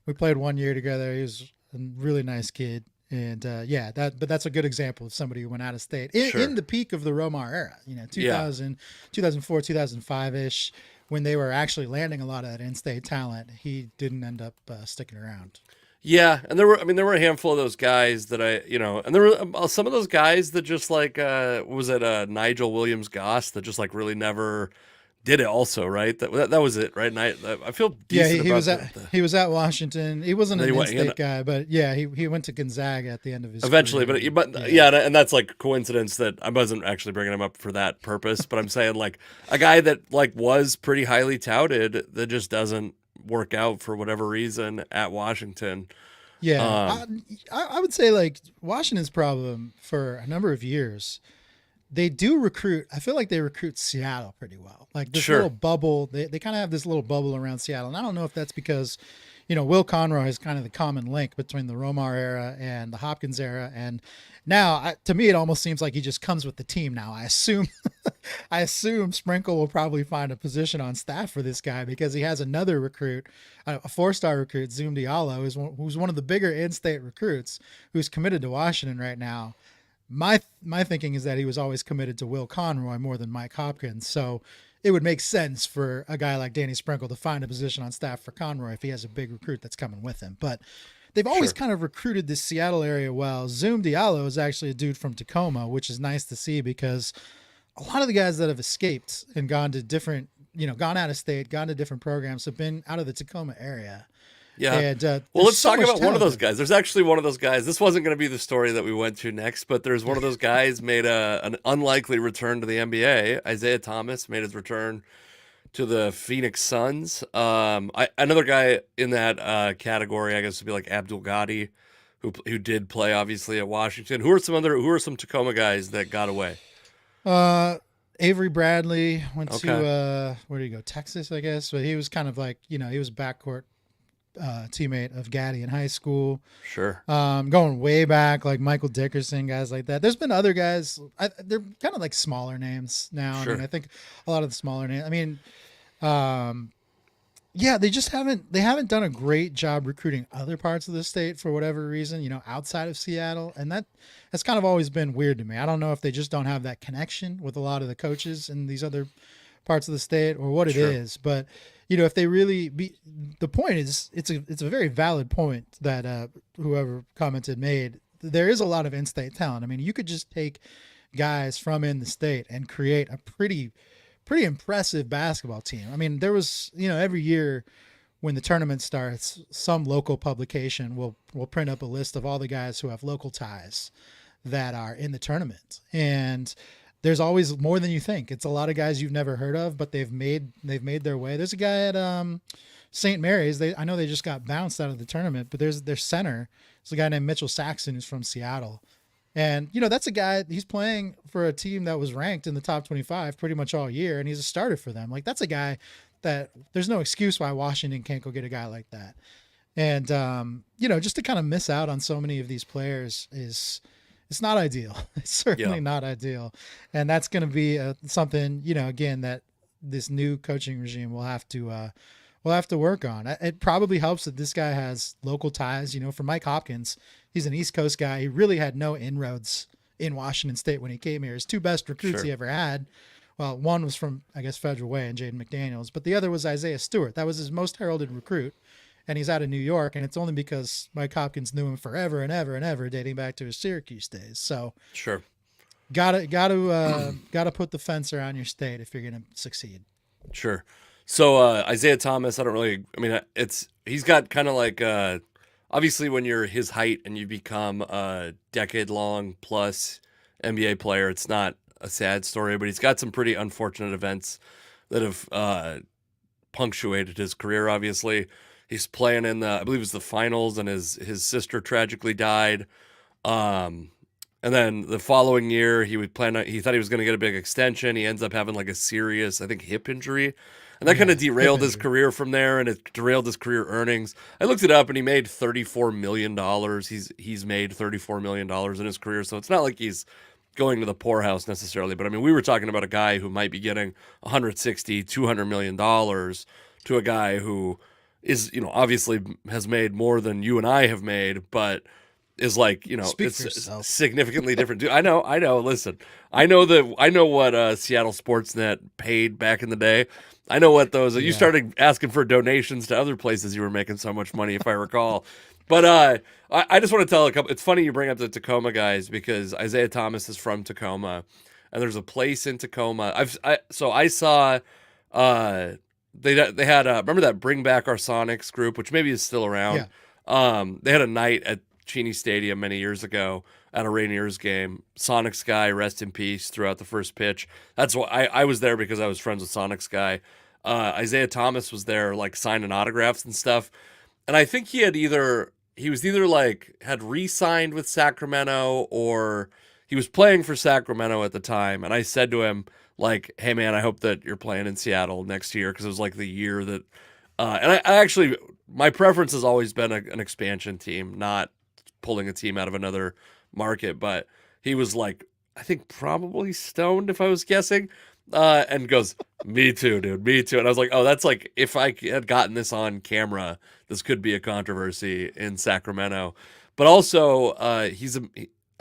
S1: we played 1 year together. He was a really nice kid, and but that's a good example of somebody who went out of state in the peak of the Romar era. 2000, 2004, 2005 ish, when they were actually landing a lot of that in-state talent. He didn't end up sticking around.
S2: Yeah, and there were a handful of those guys that and there were some of those guys that just like, was it Nigel Williams-Goss that just like really never did it also, right? That was it, right? And I feel decent
S1: he was at Washington. He wasn't an in-state guy, but he went to Gonzaga at the end of his
S2: eventually,
S1: career.
S2: And that's like coincidence that I wasn't actually bringing him up for that purpose, but I'm saying like a guy that like was pretty highly touted that just doesn't work out for whatever reason at Washington.
S1: I would say like Washington's problem for a number of years they do recruit. I feel like they recruit Seattle pretty well. Like this little
S2: Sure,
S1: bubble, they kind of have this little bubble around Seattle. And I don't know if that's because, Will Conroy is kind of the common link between the Romar era and the Hopkins era. And now, to me, it almost seems like he just comes with the team now. I assume, I assume Sprinkle will probably find a position on staff for this guy because he has another recruit, a 4-star recruit, Zoom Diallo, who's one of the bigger in-state recruits who's committed to Washington right now. My thinking is that he was always committed to Will Conroy more than Mike Hopkins. So it would make sense for a guy like Danny Sprinkle to find a position on staff for Conroy if he has a big recruit that's coming with him. But they've always
S2: sure.
S1: kind of recruited this Seattle area well. Zoom Diallo is actually a dude from Tacoma, which is nice to see because a lot of the guys that have escaped and gone to different, gone out of state, gone to different programs have been out of the Tacoma area.
S2: Yeah.
S1: And
S2: Well, let's
S1: so
S2: talk
S1: much
S2: about one of those
S1: talent.
S2: guys. There's actually one of those guys. This wasn't going to be the story that we went to next, but there's one of those guys made an unlikely return to the NBA. Isaiah Thomas made his return to the Phoenix Suns. Another guy in that category, I guess, would be like Abdul Ghadi, who did play obviously at Washington. Who are some Tacoma guys that got away?
S1: Uh, Avery Bradley went
S2: Okay,
S1: to where did he go? Texas, I guess. But he was kind of like he was a backcourt teammate of Gaddy in high school.
S2: sure,
S1: Going way back, like Michael Dickerson, guys like that. There's been other guys. They're kind of like smaller names now. I mean,
S2: sure,
S1: I think a lot of the smaller names. I mean, um, yeah, they haven't done a great job recruiting other parts of the state for whatever reason, outside of Seattle. And that's kind of always been weird to me. I don't know if they just don't have that connection with a lot of the coaches in these other parts of the state or what it
S2: sure.
S1: is. But, if they really the point is, it's a very valid point that whoever commented made. There is a lot of in-state talent. I mean, you could just take guys from in the state and create a pretty impressive basketball team. I mean, there was, every year when the tournament starts, some local publication will print up a list of all the guys who have local ties that are in the tournament. And there's always more than you think. It's a lot of guys you've never heard of, but they've made their way. There's a guy at St. Mary's. I know they just got bounced out of the tournament, but there's their center. There's a guy named Mitchell Saxon who's from Seattle. And, that's a guy, he's playing for a team that was ranked in the top 25 pretty much all year, and he's a starter for them. Like, that's a guy that there's no excuse why Washington can't go get a guy like that. And, just to kind of miss out on so many of these players it's not ideal. It's
S2: Yeah,
S1: certainly not ideal. And that's going to be something, again, that this new coaching regime will have to work on. It probably helps that this guy has local ties. For Mike Hopkins, he's an East Coast guy. He really had no inroads in Washington State when he came here. His two best recruits he
S2: sure.
S1: ever had, well, one was from, I guess, Federal Way and Jaden McDaniels, but the other was Isaiah Stewart. That was his most heralded recruit. And he's out of New York, and it's only because Mike Hopkins knew him forever and ever and ever, dating back to his Syracuse days. So
S2: Sure.
S1: gotta put the fence around your state if you're gonna succeed.
S2: Sure. So Isaiah Thomas, I don't really. I mean, he's got kind of like obviously when you're his height and you become a decade-long plus NBA player, it's not a sad story, but he's got some pretty unfortunate events that have punctuated his career. Obviously, he's playing in I believe it was the finals, and his sister tragically died. Um, and then the following year, he thought he was going to get a big extension. He ends up having like a serious, I think, hip injury. And that kind
S1: Yeah,
S2: of
S1: hip
S2: derailed his
S1: injury.
S2: career from there, and it derailed his career earnings. I looked it up, and he made $34 million. He's made $34 million in his career, so it's not like he's going to the poorhouse necessarily. But I mean, we were talking about a guy who might be getting 160, $200 million to a guy who is, obviously has made more than you and I have made, but is like,
S1: Speak for
S2: it's
S1: yourself.
S2: significantly different. Dude, I know. Listen, I know what Seattle Sportsnet paid back in the day. I know what those. You
S1: Yeah.
S2: started asking for donations to other places you were making so much money, if I recall. But I just want to tell a couple. It's funny you bring up the Tacoma guys because Isaiah Thomas is from Tacoma, and there's a place in Tacoma. I saw. They had remember that Bring Back Our Sonics group, which maybe is still around.
S1: Yeah.
S2: They had a night at Cheney Stadium many years ago at a Rainiers game. Sonics guy, rest in peace, throughout the first pitch. That's why I was there because I was friends with Sonics guy. Isaiah Thomas was there, like signing autographs and stuff. And I think he was either like had re-signed with Sacramento, or he was playing for Sacramento at the time, and I said to him, like, hey man, I hope that you're playing in Seattle next year, because it was like the year that and I actually, my preference has always been an expansion team, not pulling a team out of another market. But he was like, I think probably stoned if I was guessing, and goes, "Me too, dude, me too." And I was like, "Oh, that's like if I had gotten this on camera, this could be a controversy in Sacramento." But also,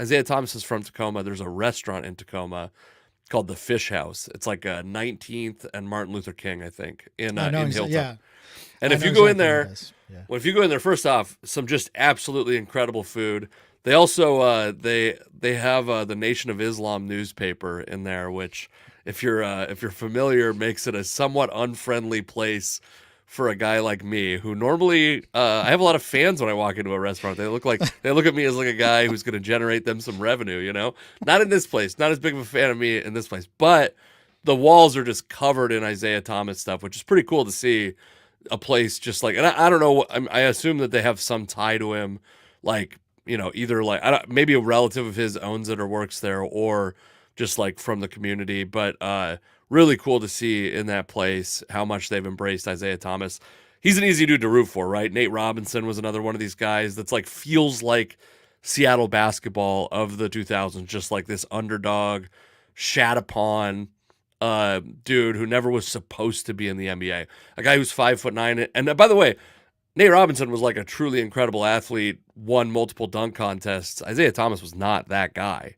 S2: Isaiah Thomas is from Tacoma. There's a restaurant in Tacoma called the Fish House. It's like 19th and Martin Luther King, I think,
S1: I know.
S2: in Hilltop.
S1: Yeah,
S2: And
S1: I
S2: if
S1: know
S2: you go in
S1: exactly what
S2: there,
S1: it is. Yeah.
S2: well, if you go in there, first off, some just absolutely incredible food. They also they have the Nation of Islam newspaper in there, which if you're familiar, makes it a somewhat unfriendly place for a guy like me, who normally I have a lot of fans when I walk into a restaurant. They look at me as like a guy who's going to generate them some revenue. Not in this place, not as big of a fan of me in this place, but the walls are just covered in Isaiah Thomas stuff, which is pretty cool to see a place just like, and I don't know, I assume that they have some tie to him, like, either like, maybe a relative of his owns it or works there, or just like from the community. But really cool to see in that place how much they've embraced Isaiah Thomas. He's an easy dude to root for, right? Nate Robinson was another one of these guys that's like, feels like Seattle basketball of the 2000s, just like this underdog, shat upon dude who never was supposed to be in the NBA. A guy who's 5'9", and by the way, Nate Robinson was like a truly incredible athlete, won multiple dunk contests. Isaiah Thomas was not that guy.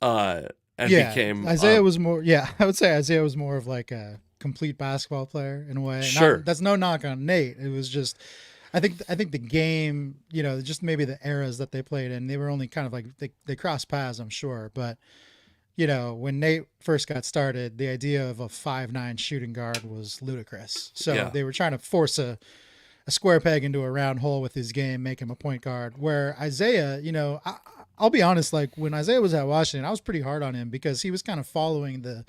S2: And
S1: Yeah,
S2: became
S1: Isaiah was more. Yeah, I would say Isaiah was more of like a complete basketball player in a way.
S2: Sure.
S1: That's no knock on Nate. It was just, I think the game, just maybe the eras that they played in, they were only kind of like they crossed paths, I'm sure, but when Nate first got started, the idea of a 5'9" shooting guard was ludicrous. So
S2: Yeah.
S1: they were trying to force a square peg into a round hole with his game, make him a point guard. Where Isaiah, I'll be honest, like when Isaiah was at Washington, I was pretty hard on him because he was kind of following the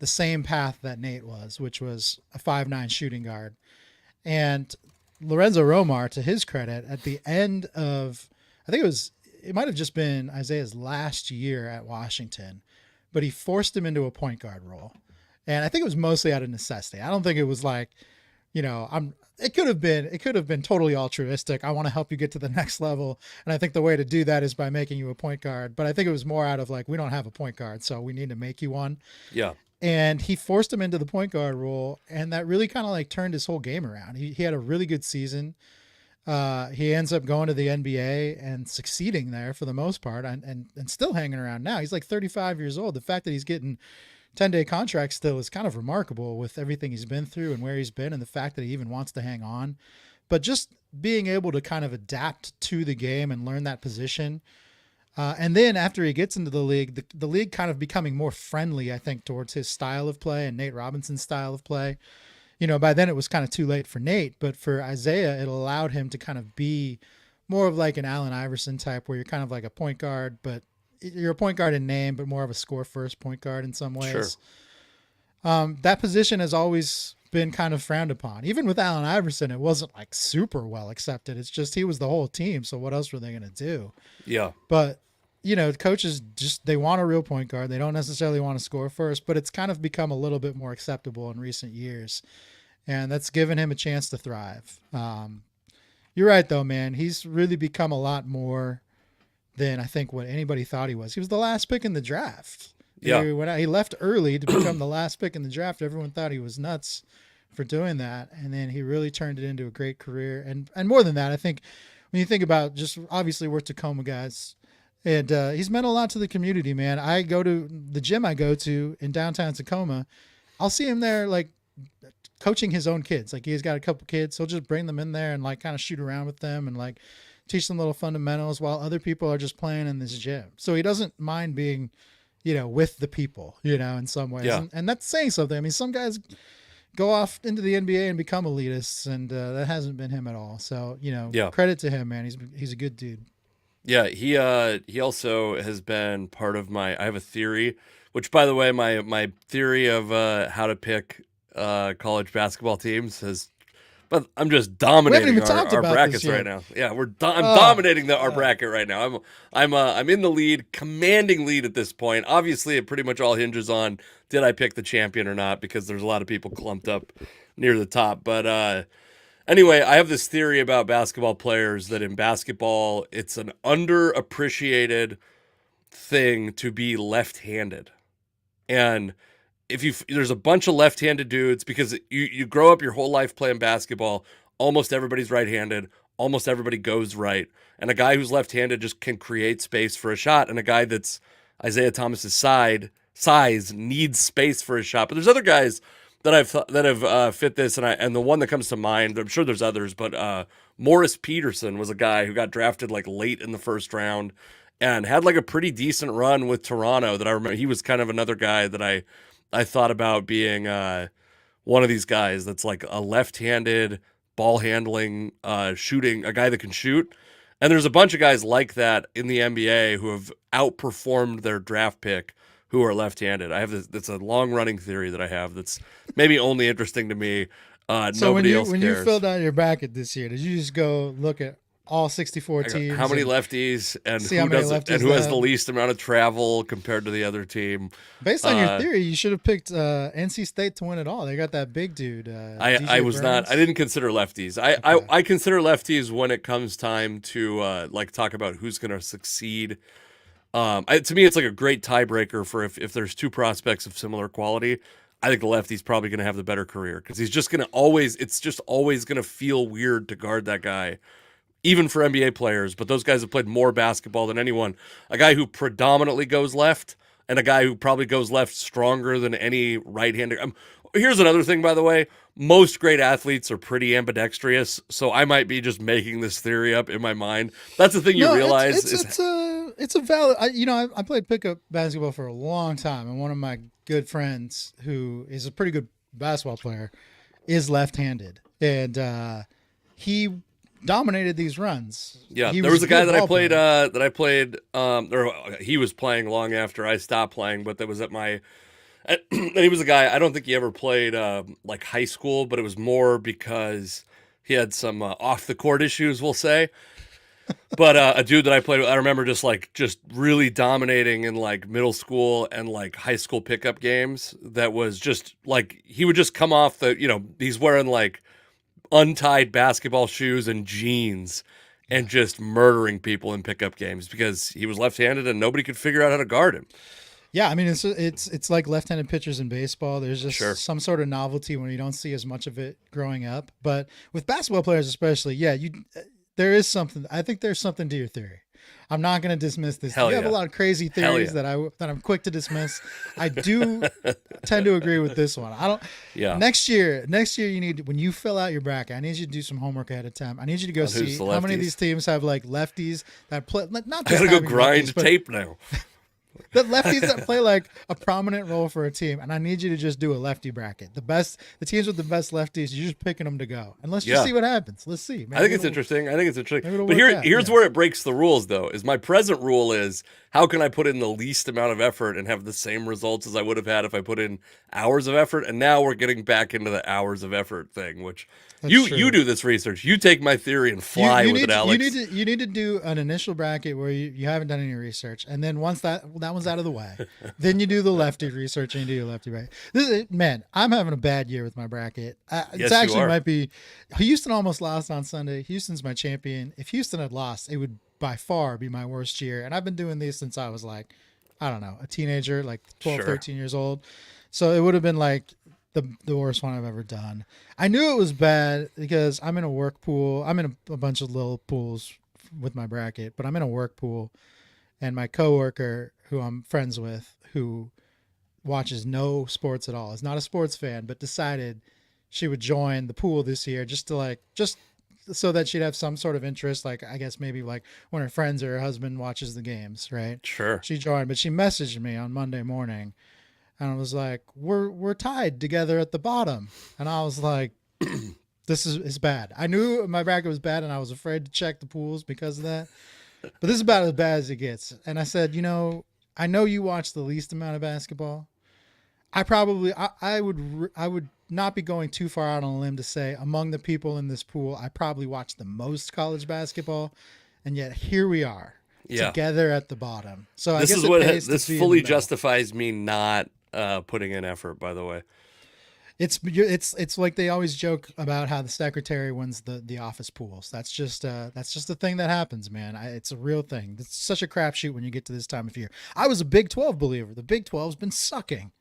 S1: same path that Nate was, which was a 5'9" shooting guard. And Lorenzo Romar, to his credit, at the end of, I think it might have just been Isaiah's last year at Washington, but he forced him into a point guard role. And I think it was mostly out of necessity. I don't think it was like, it could have been totally altruistic. I want to help you get to the next level. And I think the way to do that is by making you a point guard. But I think it was more out of like, we don't have a point guard, so we need to make you one.
S2: Yeah.
S1: And he forced him into the point guard role. And that really kind of like turned his whole game around. He had a really good season. He ends up going to the NBA and succeeding there for the most part, and still hanging around now. He's like 35 years old. The fact that he's getting 10-day contracts still is kind of remarkable with everything he's been through and where he's been, and the fact that he even wants to hang on. But just being able to kind of adapt to the game and learn that position. And then after he gets into the league, the league kind of becoming more friendly, I think, towards his style of play and Nate Robinson's style of play. By then it was kind of too late for Nate, but for Isaiah, it allowed him to kind of be more of like an Allen Iverson type, where you're kind of like a point guard, but you're a point guard in name, but more of a score first point guard in some ways.
S2: Sure.
S1: That position has always been kind of frowned upon. Even with Allen Iverson, it wasn't like super well accepted. It's just, he was the whole team. So what else were they going to do?
S2: Yeah.
S1: But coaches they want a real point guard. They don't necessarily want to score first, but it's kind of become a little bit more acceptable in recent years. And that's given him a chance to thrive. You're right though, man. He's really become a lot more than I think what anybody thought he was. He was the last pick in the draft.
S2: Yeah.
S1: When he left early to become the last pick in the draft, everyone thought he was nuts for doing that. And then he really turned it into a great career. And more than that, I think when you think about, just obviously we're Tacoma guys, and he's meant a lot to the community, man. I go to the gym I go to in downtown Tacoma. I'll see him there, like coaching his own kids. Like he's got a couple kids. He'll just bring them in there and like kind of shoot around with them and like teach them little fundamentals while other people are just playing in this gym. So he doesn't mind being, with the people, in some ways.
S2: Yeah.
S1: And that's saying something. I mean, some guys go off into the NBA and become elitists, and that hasn't been him at all. So, credit to him, man. He's a good dude.
S2: Yeah, he also has been part of I have a theory, which by the way, my theory of how to pick college basketball teams has But I'm just
S1: We haven't
S2: dominating
S1: even talked
S2: our
S1: about this
S2: brackets right
S1: yet.
S2: now. Yeah, I'm dominating our bracket right now. I'm in the lead, commanding lead at this point. Obviously, it pretty much all hinges on did I pick the champion or not, because there's a lot of people clumped up near the top. But anyway, I have this theory about basketball players that in basketball, it's an underappreciated thing to be left-handed. And there's a bunch of left-handed dudes, because you grow up your whole life playing basketball, almost everybody's right-handed, almost everybody goes right, and a guy who's left-handed just can create space for a shot, and a guy that's Isaiah Thomas's size needs space for a shot. But there's other guys that have fit this, and the one that comes to mind, I'm sure there's others, but Morris Peterson was a guy who got drafted like late in the first round and had like a pretty decent run with Toronto. That I remember, he was kind of another guy that I thought about being one of these guys that's like a left-handed ball handling, shooting, a guy that can shoot. And there's a bunch of guys like that in the NBA who have outperformed their draft pick who are left-handed. I have this. That's a long-running theory that I have. That's maybe only interesting to me.
S1: So
S2: Nobody else
S1: when
S2: cares.
S1: you filled out your bracket this year, did you just go look at all 64 teams?
S2: How many lefties and
S1: see
S2: who
S1: how many
S2: does
S1: lefties
S2: and who
S1: they
S2: has the
S1: have?
S2: least amount of travel compared to the other team?
S1: Based on your theory, you should have picked NC State to win it all. They got that big dude.
S2: I was not. I didn't consider lefties. I consider lefties when it comes time to like talk about who's going to succeed. To me, it's like a great tiebreaker for if there's two prospects of similar quality. I think the lefty's probably going to have the better career, because he's just going to always. It's just always going to feel weird to guard that guy, even for NBA players. But those guys have played more basketball than anyone. A guy who predominantly goes left, and a guy who probably goes left stronger than any right-hander. Here's another thing, by the way. Most great athletes are pretty ambidextrous, so I might be just making this theory up in my mind. That's the thing you realize.
S1: It's a valid. I played pickup basketball for a long time, and one of my good friends, who is a pretty good basketball player, is left-handed, and he dominated these runs.
S2: Yeah, there was a guy that I played. Or he was playing long after I stopped playing, but that was at my. And he was a guy. I don't think he ever played like high school, but it was more because he had some off the court issues, we'll say. But a dude that I played with, I remember just really dominating in like middle school and like high school pickup games. That was just like he would just come off he's wearing like untied basketball shoes and jeans and just murdering people in pickup games because he was left-handed and nobody could figure out how to guard him.
S1: Yeah, I mean it's like left-handed pitchers in baseball. There's just some sort of novelty when you don't see as much of it growing up. But with basketball players especially, there is something. I think there's something to your theory. I'm not going to dismiss this. You have a lot of crazy theories that I'm quick to dismiss. I do tend to agree with this one. I don't. Yeah. Next year you need, when you fill out your bracket, I need you to do some homework ahead of time. I need you to go see how many of these teams have like lefties that play. Not just
S2: I gotta go grind tape now.
S1: The lefties that play like a prominent role for a team, and I need you to just do a lefty bracket. The teams with the best lefties, you're just picking them to go, and let's just see what happens. Let's see.
S2: I think it's interesting. But here's where it breaks the rules, though. Is my present rule is how can I put in the least amount of effort and have the same results as I would have had if I put in hours of effort? And now we're getting back into the hours of effort thing, which you do this research. You take my theory and fly with it, Alex.
S1: You need to do an initial bracket where you haven't done any research, and then once that one's out of the way, then you do the lefty research and you do your lefty bracket. Man, I'm having a bad year with my bracket. It's actually might be. Houston almost lost on Sunday. Houston's my champion. If Houston had lost, it would by far be my worst year. And I've been doing these since I was like, I don't know, a teenager, like 12, 13 years old. So it would have been like the worst one I've ever done. I knew it was bad because I'm in a work pool. I'm in a bunch of little pools with my bracket, but I'm in a work pool, and my coworker, who I'm friends with, who watches no sports at all, is not a sports fan, but decided she would join the pool this year just so that she'd have some sort of interest. Like, I guess maybe like when her friends or her husband watches the games, right? Sure. She joined, but she messaged me on Monday morning, and I was like, we're tied together at the bottom. And I was like, this is bad. I knew my bracket was bad, and I was afraid to check the pools because of that. But this is about as bad as it gets. And I said, I know you watch the least amount of basketball. I would not be going too far out on a limb to say among the people in this pool, I probably watch the most college basketball, and yet here we are
S2: Yeah.
S1: together at the bottom. So I
S2: This
S1: guess
S2: is
S1: it
S2: what
S1: pays
S2: this
S1: to be in the
S2: fully
S1: middle.
S2: justifies me not putting in effort, by the way.
S1: It's like they always joke about how the secretary wins the office pools. That's just a thing that happens, man. It's a real thing. It's such a crapshoot when you get to this time of year. I was a Big 12 believer. The Big 12's been sucking.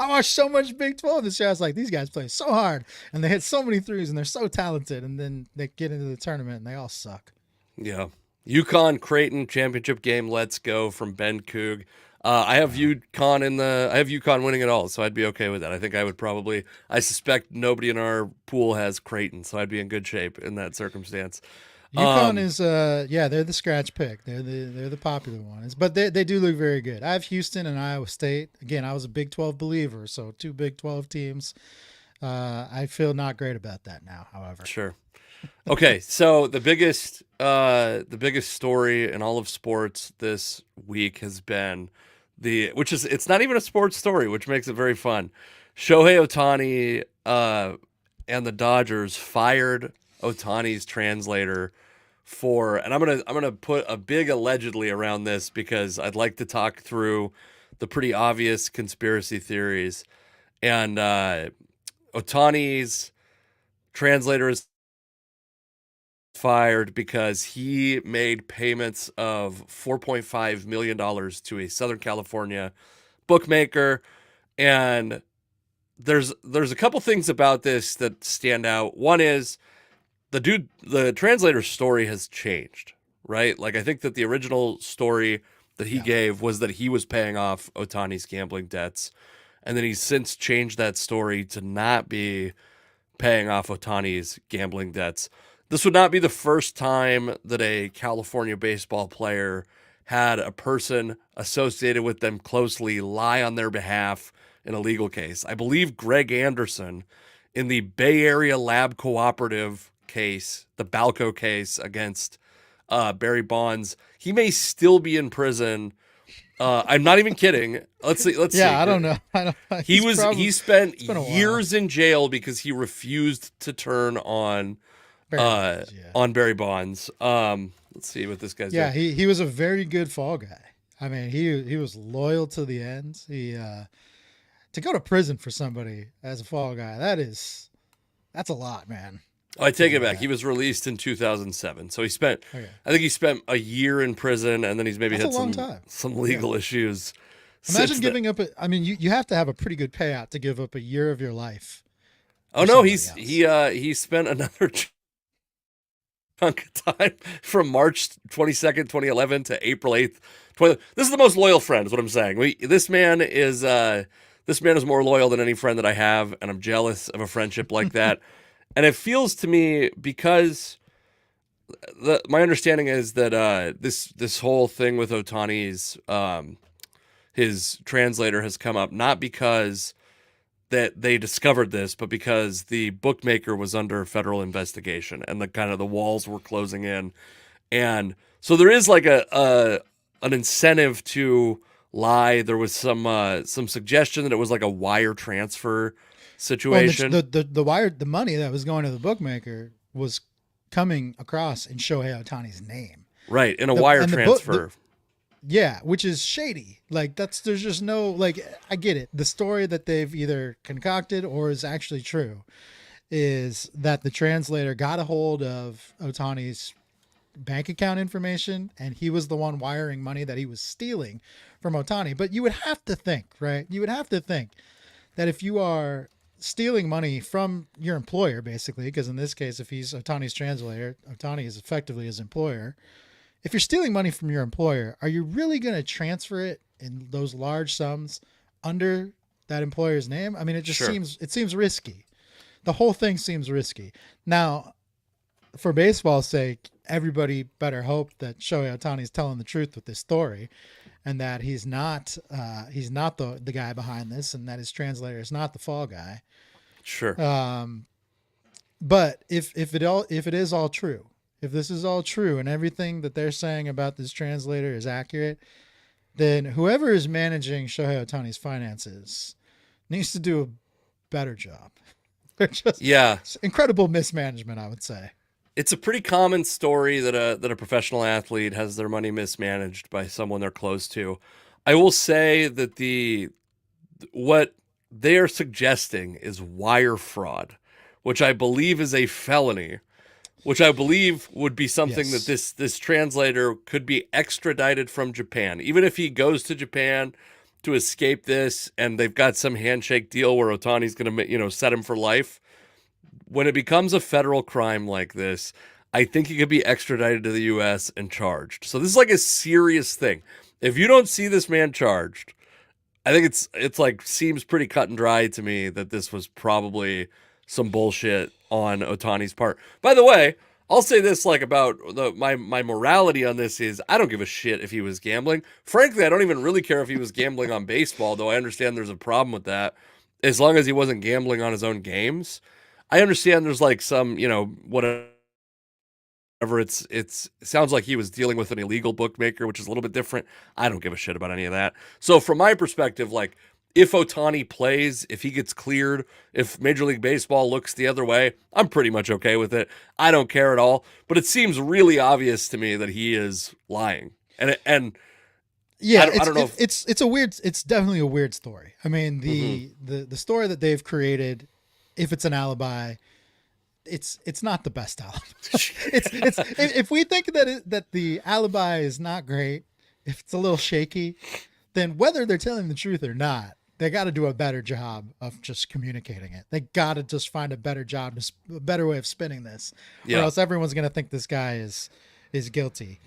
S1: I watched so much Big 12 this year. I was like, these guys play so hard and they hit so many threes and they're so talented. And then they get into the tournament and they all suck.
S2: Yeah. UConn Creighton championship game. Let's go from Ben Coog. I have UConn winning it all, so I'd be okay with that. I think I suspect nobody in our pool has Creighton, so I'd be in good shape in that circumstance.
S1: UConn is they're the scratch pick. They're the popular ones, but they do look very good. I have Houston and Iowa State. Again, I was a Big 12 believer, so 2 Big 12 teams. I feel not great about that now, however.
S2: Sure. Okay, so the biggest story in all of sports this week has been it's not even a sports story, which makes it very fun. Shohei Ohtani and the Dodgers fired Ohtani's translator and I'm gonna put a big allegedly around this because I'd like to talk through the pretty obvious conspiracy theories. And Ohtani's translator is fired because he made payments of $4.5 million to a Southern California bookmaker. And there's a couple things about this that stand out. One is the translator's story has changed, right? Like, I think that the original story that he gave was that he was paying off Ohtani's gambling debts. And then he's since changed that story to not be paying off Ohtani's gambling debts. This would not be the first time that a California baseball player had a person associated with them closely lie on their behalf in a legal case. I believe Greg Anderson in the Bay Area Lab Cooperative case, the Balco case against Barry Bonds, he may still be in prison. I'm not even kidding. Let's see.
S1: Yeah, I don't know.
S2: He spent years in jail because he refused to turn on Barry Bonds. Let's see what this guy's doing.
S1: Yeah, he was a very good fall guy. I mean, he was loyal to the end. He to go to prison for somebody as a fall guy, that's a lot, man.
S2: I take it back. He was released in 2007. So I think he spent a year in prison, and then he's maybe had some legal issues.
S1: Imagine giving up. You have to have a pretty good payout to give up a year of your life.
S2: Oh no, he spent another chunk of time from March 22nd, 2011 to April 8th. This is the most loyal friend, is what I'm saying. This man is more loyal than any friend that I have, and I'm jealous of a friendship like that. And it feels to me, because my understanding is that this whole thing with Ohtani's his translator has come up not because that they discovered this, but because the bookmaker was under federal investigation and the walls were closing in. And so there is like an incentive to lie. There was some suggestion that it was like a wire transfer situation.
S1: Well, the money that was going to the bookmaker was coming across in Shohei Ohtani's name.
S2: Right, in a wire transfer.
S1: Yeah, which is shady. Like, there's just no, like, I get it. The story that they've either concocted or is actually true is that the translator got a hold of Ohtani's bank account information, and he was the one wiring money that he was stealing from Ohtani. But you would have to think, right? You would have to think that if you are stealing money from your employer, basically, because in this case, if he's Ohtani's translator, Ohtani is effectively his employer. If you're stealing money from your employer, are you really going to transfer it in those large sums under that employer's name? I mean, it just seems risky. The whole thing seems risky. Now, for baseball's sake, everybody better hope that Shohei Ohtani is telling the truth with this story, and that he's not the guy behind this, and that his translator is not the fall guy.
S2: Sure.
S1: But if it is all true, if this is all true and everything that they're saying about this translator is accurate, then whoever is managing Shohei Ohtani's finances needs to do better job. They're just
S2: Yeah,
S1: incredible mismanagement, I would say.
S2: it's a pretty common story that a professional athlete has their money mismanaged by someone they're close to. I will say that what they are suggesting is wire fraud, which I believe is a felony, which I believe would be something that
S1: Yes.
S2: this translator could be extradited from Japan. Even if he goes to Japan to escape this and they've got some handshake deal where Otani's going to, set him for life, when it becomes a federal crime like this, I think he could be extradited to the US and charged. So this is like a serious thing. If you don't see this man charged, I think it's like seems pretty cut and dry to me that this was probably some bullshit on Otani's part. By the way, I'll say this like about my morality on this is I don't give a shit if he was gambling. Frankly, I don't even really care if he was gambling on baseball, though I understand there's a problem with that. As long as he wasn't gambling on his own games. I understand there's like some, whatever it sounds like he was dealing with an illegal bookmaker, which is a little bit different. I don't give a shit about any of that. So from my perspective, like if Ohtani plays, if he gets cleared, if Major League Baseball looks the other way, I'm pretty much okay with it. I don't care at all. But it seems really obvious to me that he is lying. And
S1: yeah,
S2: I don't know.
S1: It's definitely a weird story. I mean, the story that they've created, if it's an alibi, it's not the best alibi. it's if we think that the alibi is not great, if it's a little shaky, then whether they're telling the truth or not, they got to do a better job of just communicating it. They got to just find a better job, a better way of spinning this, or else everyone's going to think this guy is guilty.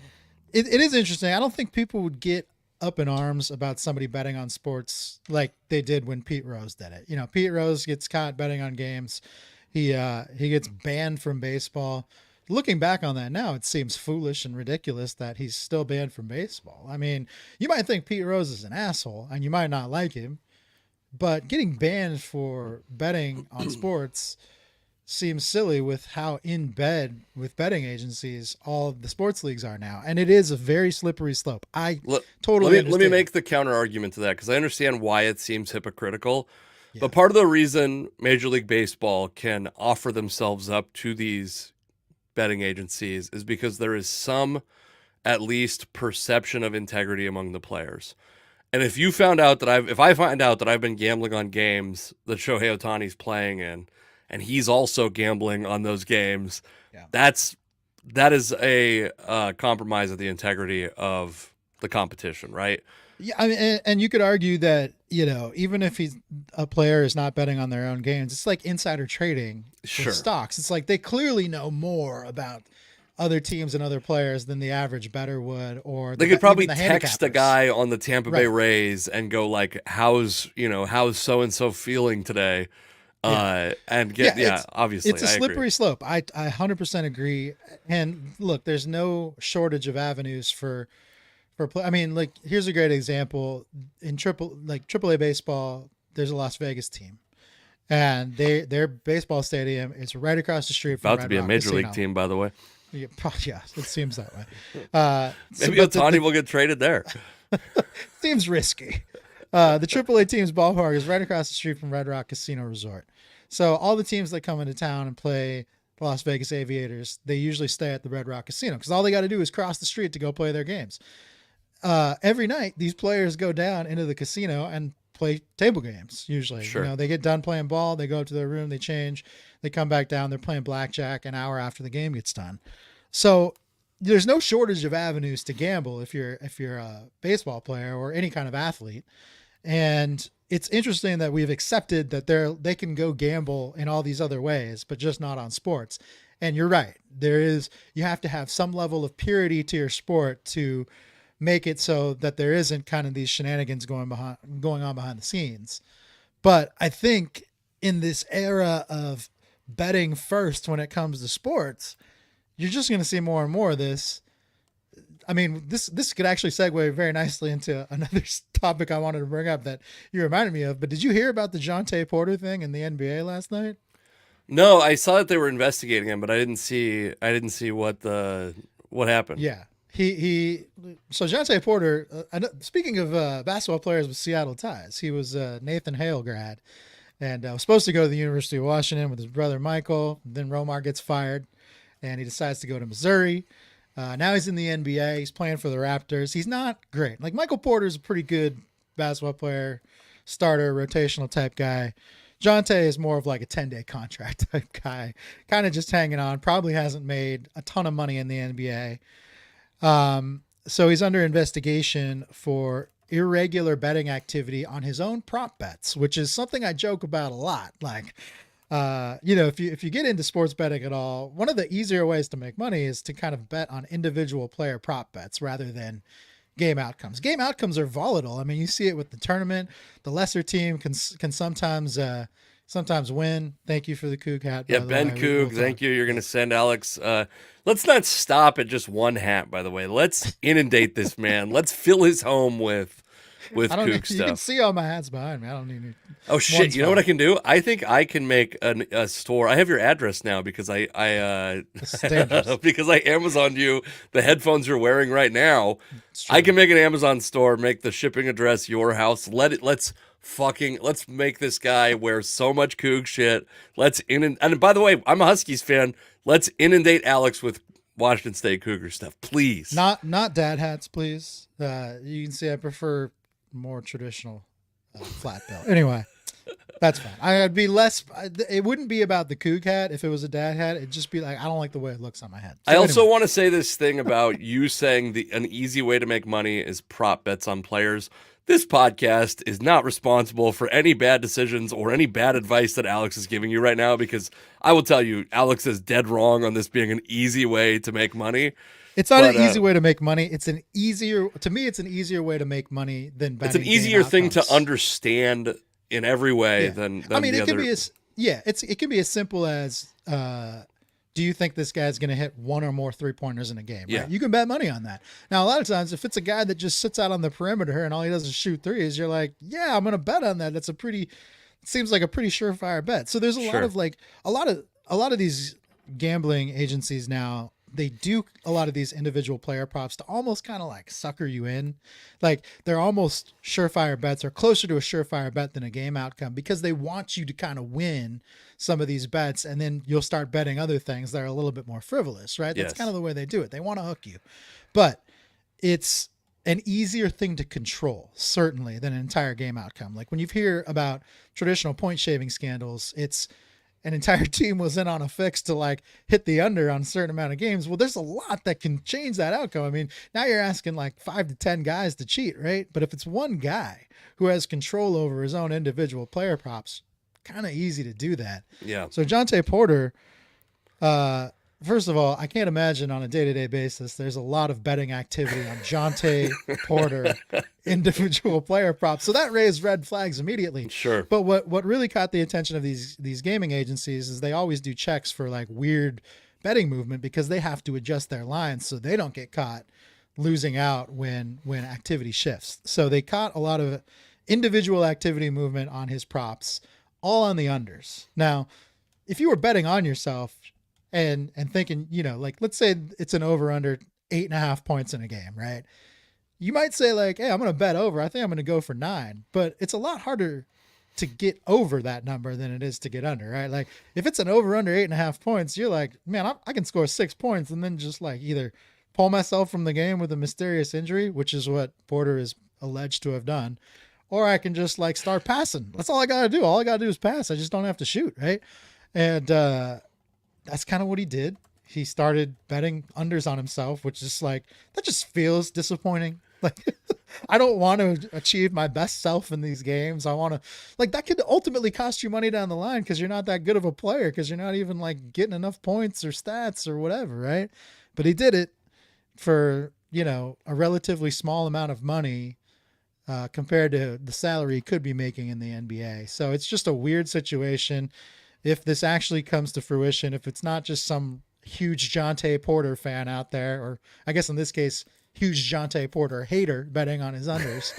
S1: It is interesting. I don't think people would get up in arms about somebody betting on sports like they did when Pete Rose did it. Pete Rose gets caught betting on games. He gets banned from baseball. Looking back on that now, it seems foolish and ridiculous that he's still banned from baseball. I mean, you might think Pete Rose is an asshole and you might not like him, but getting banned for betting on sports seems silly with how in bed with betting agencies all the sports leagues are now, and it is a very slippery slope. Totally
S2: let me make the counter argument to that because I understand why it seems hypocritical.
S1: Yeah.
S2: But part of the reason Major League Baseball can offer themselves up to these betting agencies is because there is some, at least, perception of integrity among the players. And if you found out that if I find out that I've been gambling on games that Shohei Ohtani's playing in, and he's also gambling on those games, that is a compromise of the integrity of the competition, right?
S1: Yeah, I mean, and you could argue that even if a player is not betting on their own games, it's like insider trading with stocks. It's like they clearly know more about other teams and other players than the average bettor would, or
S2: they could probably text a guy on the Tampa Bay Rays and go like, "How's so and so feeling today?" And get obviously
S1: it's a slippery slope. I 100% agree. And look, there's no shortage of avenues for play. I mean, like here's a great example in AAA baseball. There's a Las Vegas team, and their baseball stadium is right across the street from
S2: about to be a major league team, by the way.
S1: Yeah, it seems that way.
S2: Maybe Ohtani will get traded there.
S1: Seems risky. The AAA team's ballpark is right across the street from Red Rock Casino Resort. So all the teams that come into town and play the Las Vegas Aviators, they usually stay at the Red Rock Casino because all they got to do is cross the street to go play their games. Every night, these players go down into the casino and play table games. Usually, they get done playing ball, they go up to their room, they change, they come back down, they're playing blackjack an hour after the game gets done. So there's no shortage of avenues to gamble if you're a baseball player or any kind of athlete. And it's interesting that we've accepted that they can go gamble in all these other ways, but just not on sports. And you're right. You have to have some level of purity to your sport to make it so that there isn't kind of these shenanigans going on behind the scenes. But I think in this era of betting first when it comes to sports, you're just going to see more and more of this. I mean, this could actually segue very nicely into another topic I wanted to bring up that you reminded me of. But did you hear about the Jonte Porter thing in the NBA last night?
S2: No, I saw that they were investigating him, but I didn't see what happened.
S1: Yeah. So Jonte Porter, speaking of basketball players with Seattle ties, he was a Nathan Hale grad, and was supposed to go to the University of Washington with his brother Michael. Then Romar gets fired, and he decides to go to Missouri. Now he's in the NBA. He's playing for the Raptors. He's not great. Like Michael Porter's a pretty good basketball player, starter, rotational type guy. Jonte is more of like a 10-day contract type guy, kind of just hanging on. Probably hasn't made a ton of money in the NBA. So he's under investigation for irregular betting activity on his own prop bets, which is something I joke about a lot. Like, if you get into sports betting at all, one of the easier ways to make money is to kind of bet on individual player prop bets rather than game outcomes. Game outcomes are volatile. I mean, you see it with the tournament. The lesser team can sometimes win. Thank you for the Coug hat.
S2: Yeah, Ben Coug, thank you. You're going to send Alex. Let's not stop at just one hat, by the way. Let's inundate this man. Let's fill his home with Coug stuff.
S1: You can see all my hats behind me. I don't need.
S2: Oh shit! You know what I can do? I think I can make a store. I have your address now because I because I Amazoned you the headphones you're wearing right now. I can make an Amazon store, make the shipping address your house. Let's make this guy wear so much Coug shit. And by the way, I'm a Huskies fan. Let's inundate Alex with Washington State Cougar stuff, please.
S1: Not dad hats, please. You can see I prefer more traditional flat bill. Anyway, that's fine. I'd be less. It wouldn't be about the Coug hat if it was a dad hat. It'd just be like, I don't like the way it looks on my head. So
S2: I also want to say this thing about you saying an easy way to make money is prop bets on players. This podcast is not responsible for any bad decisions or any bad advice that Alex is giving you right now, because I will tell you, Alex is dead wrong on this being an easy way to make money.
S1: It's not an easy way to make money. It's an easier way to make money than betting.
S2: It's an easier thing to understand in every way than
S1: I mean,
S2: the
S1: it
S2: other.
S1: could be it can be as simple as do you think this guy's going to hit one or more 3-pointers in a game? Right?
S2: Yeah.
S1: You can bet money on that. Now, a lot of times, if it's a guy that just sits out on the perimeter and all he does is shoot threes, you're like, yeah, I'm going to bet on that. Seems like a pretty surefire bet. So there's a lot of these gambling agencies now. They do a lot of these individual player props to almost kind of like sucker you in. Like they're almost surefire bets or closer to a surefire bet than a game outcome, because they want you to kind of win some of these bets. And then you'll start betting other things that are a little bit more frivolous, right? That's kind of the way they do it. They want to hook you, but it's an easier thing to control, certainly, than an entire game outcome. Like when you hear about traditional point shaving scandals, it's an entire team was in on a fix to like hit the under on a certain amount of games. Well, there's a lot that can change that outcome. I mean, now you're asking like 5 to 10 guys to cheat, right? But if it's one guy who has control over his own individual player props, kind of easy to do that.
S2: Yeah.
S1: So Jonte Porter, first of all, I can't imagine on a day-to-day basis there's a lot of betting activity on Jonte Porter individual player props. So that raised red flags immediately.
S2: Sure.
S1: But what really caught the attention of these gaming agencies is they always do checks for like weird betting movement, because they have to adjust their lines so they don't get caught losing out when activity shifts. So they caught a lot of individual activity movement on his props, all on the unders. Now, if you were betting on yourself and thinking, like let's say it's an over under 8.5 points in a game, right? You might say like, hey, I'm going to bet over. I think I'm going to go for 9, but it's a lot harder to get over that number than it is to get under, right? Like if it's an over under 8.5 points, you're like, man, I can score 6 points and then just like either pull myself from the game with a mysterious injury, which is what Porter is alleged to have done, or I can just like start passing. That's all I got to do. All I got to do is pass. I just don't have to shoot, right? And that's kind of what he did. He started betting unders on himself, which is like, that just feels disappointing. Like, I don't want to achieve my best self in these games. I want to, like, that could ultimately cost you money down the line because you're not that good of a player, because you're not even like getting enough points or stats or whatever, right? But he did it for, a relatively small amount of money compared to the salary he could be making in the NBA. So it's just a weird situation. If this actually comes to fruition, if it's not just some huge Jonte Porter fan out there, or I guess in this case, huge Jonte Porter hater betting on his unders,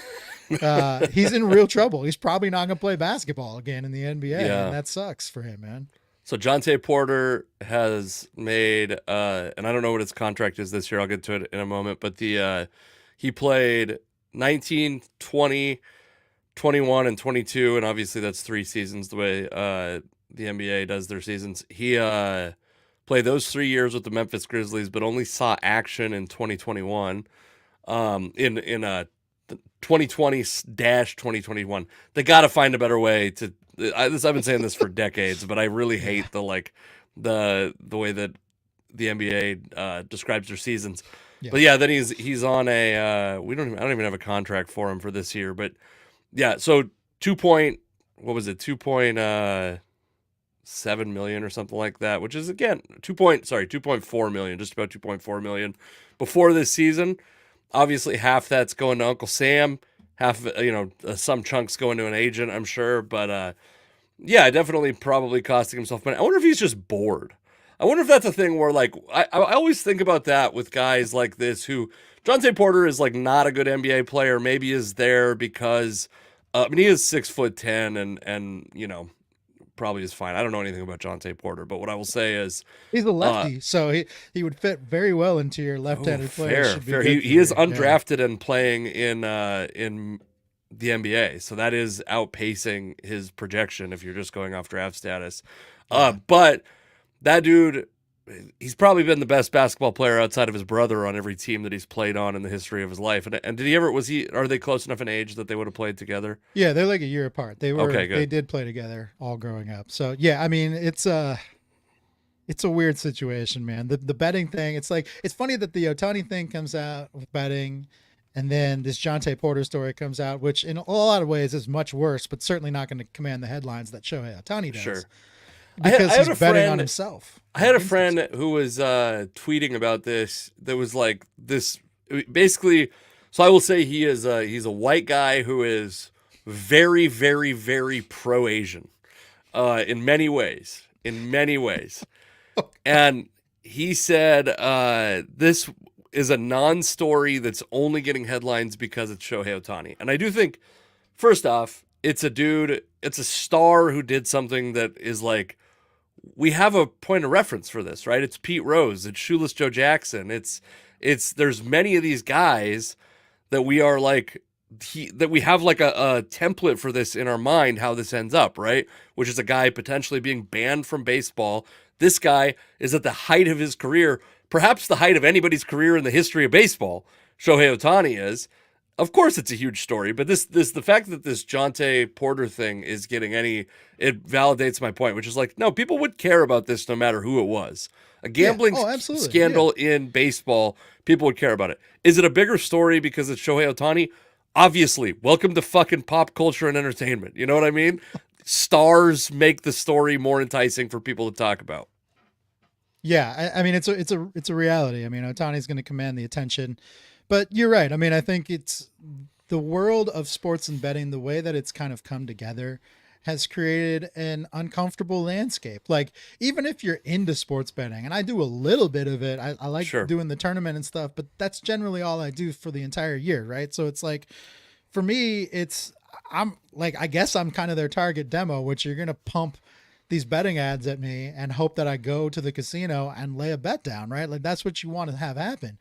S1: he's in real trouble. He's probably not going to play basketball again in the NBA. And that sucks for him, man.
S2: So Jonte Porter has made, and I don't know what his contract is this year. I'll get to it in a moment, but he played 19, 20, 21 and 22, and obviously that's 3 seasons the way the NBA does their seasons. He played those 3 years with the Memphis Grizzlies, but only saw action in 2021. In 2020-2021. They got to find a better way to. I've been saying this for decades, but I really hate the way that the NBA describes their seasons.
S1: Yeah.
S2: But yeah, then he's on a I don't even have a contract for him for this year, but yeah, so 2.7 million or something like that, which is again 2.4 million, just about 2.4 million before this season. Obviously, half that's going to Uncle Sam, half some chunks going to an agent, I'm sure, but yeah, definitely probably costing himself money. I wonder if he's just bored. I wonder if that's a thing where, like, I always think about that with guys like this who, Jonte Porter is, like, not a good NBA player, maybe is there because, he is 6'10" and probably is fine. I don't know anything about Jonte Porter, but what I will say is
S1: he's a lefty, so he would fit very well into your left-handed player.
S2: Fair. He is undrafted and playing in the NBA, so that is outpacing his projection if you're just going off draft status. But that dude, he's probably been the best basketball player outside of his brother on every team that he's played on in the history of his life. And did he ever? Are they close enough in age that they would have played together?
S1: Yeah, they're like a year apart. They were.
S2: Okay, good.
S1: They did play together all growing up. So yeah, I mean, it's a weird situation, man. The betting thing. It's funny that the Ohtani thing comes out with betting, and then this Jonte Porter story comes out, which in a lot of ways is much worse, but certainly not going to command the headlines that Shohei Ohtani does.
S2: Sure.
S1: Because he's betting on himself.
S2: I had a friend who was tweeting about this. That was like this, basically. So I will say he's a white guy who is very, very, very pro-Asian, in many ways. And he said this is a non-story that's only getting headlines because it's Shohei Ohtani. And I do think, first off, it's a star who did something that is like, we have a point of reference for this, right? It's Pete Rose, it's Shoeless Joe Jackson. There's many of these guys that we are like, that we have like a template for this in our mind, how this ends up, right? Which is a guy potentially being banned from baseball. This guy is at the height of his career, perhaps the height of anybody's career in the history of baseball. Shohei Ohtani is. Of course, it's a huge story, but the fact that this Jonte Porter thing is getting it validates my point, which is like, no, people would care about this no matter who it was. A gambling scandal in baseball, people would care about it. Is it a bigger story because it's Shohei Ohtani? Obviously. Welcome to fucking pop culture and entertainment. You know what I mean? Stars make the story more enticing for people to talk about.
S1: Yeah, I mean, it's a reality. I mean, Ohtani's going to command the attention. But you're right. I mean, I think it's the world of sports and betting, the way that it's kind of come together has created an uncomfortable landscape. Like, even if you're into sports betting, and I do a little bit of it, I like doing the tournament and stuff, but that's generally all I do for the entire year, right? So it's like, for me, I'm like, I guess I'm kind of their target demo, which you're going to pump these betting ads at me and hope that I go to the casino and lay a bet down, right? Like, that's what you want to have happen.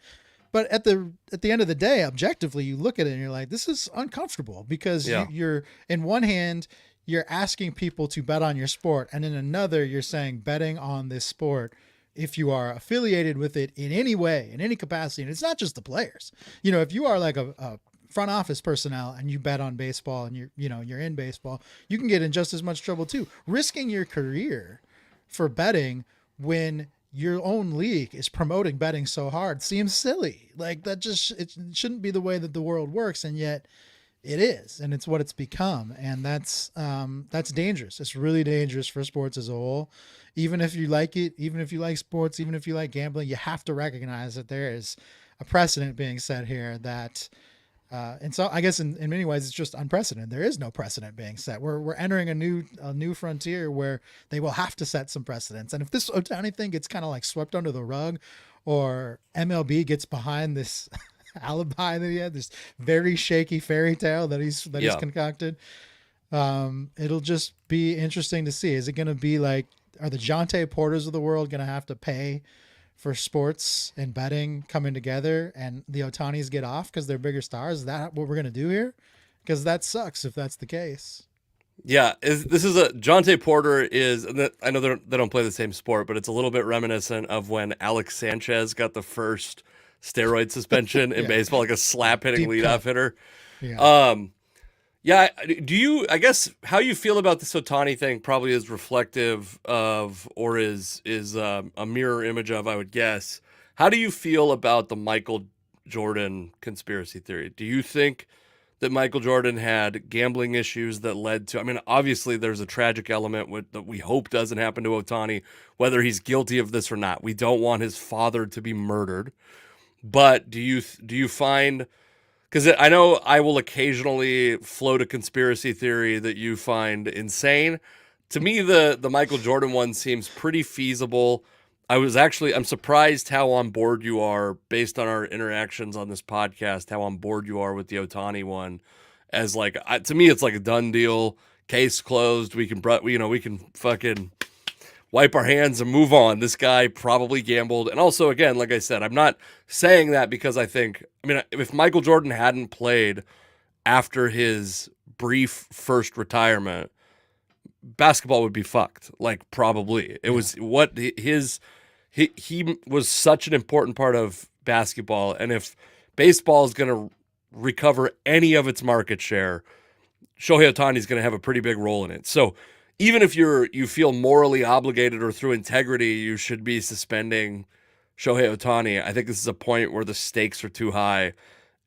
S1: But at the end of the day, objectively, you look at it and you're like, this is uncomfortable because you're in one hand, you're asking people to bet on your sport. And in another, you're saying betting on this sport, if you are affiliated with it in any way, in any capacity, and it's not just the players, if you are like a front office personnel and you bet on baseball and you're in baseball, you can get in just as much trouble too. Risking your career for betting when your own league is promoting betting so hard seems silly. Like, that it shouldn't be the way that the world works. And yet it is, and it's what it's become. And that's dangerous. It's really dangerous for sports as a whole. Even if you like it, even if you like sports, even if you like gambling, you have to recognize that there is a precedent being set here that, and so I guess in many ways it's just unprecedented. There is no precedent being set. We're entering a new frontier where they will have to set some precedents. And if this Ohtani thing gets kind of like swept under the rug, or MLB gets behind this alibi that he had, this very shaky fairy tale that he's concocted, it'll just be interesting to see. Is it going to be like, are the Jonte Porters of the world going to have to pay for sports and betting coming together, and the Ohtanis get off because they're bigger stars? Is that what we're going to do here? because that sucks if that's the case.
S2: Yeah, this is a Jonte Porter is. I know they don't play the same sport, but it's a little bit reminiscent of when Alex Sanchez got the first steroid suspension in
S1: Yeah.
S2: baseball, like a slap hitting
S1: Deep
S2: leadoff
S1: cut.
S2: hitter.
S1: Yeah.
S2: Yeah. Do you? I guess how you feel about this Ohtani thing probably is reflective of, or is a mirror image of, I would guess. How do you feel about the Michael Jordan conspiracy theory? Do you think that Michael Jordan had gambling issues that led to, I mean, obviously there's a tragic element that we hope doesn't happen to Ohtani, whether he's guilty of this or not. We don't want his father to be murdered. But do you find, because I know I will occasionally float a conspiracy theory that you find insane. To me, the Michael Jordan one seems pretty feasible. I'm surprised how on board you are based on our interactions on this podcast, how on board you are with the Ohtani one. As like, to me, it's like a done deal, case closed. We can fucking wipe our hands and move on. This guy probably gambled. And also, again, like I said, I'm not saying that because if Michael Jordan hadn't played after his brief first retirement, basketball would be fucked. Like, probably. It was what he was such an important part of basketball. And if baseball is going to recover any of its market share, Shohei Ohtani is going to have a pretty big role in it. So even if you feel morally obligated or through integrity, you should be suspending Shohei Ohtani. I think this is a point where the stakes are too high.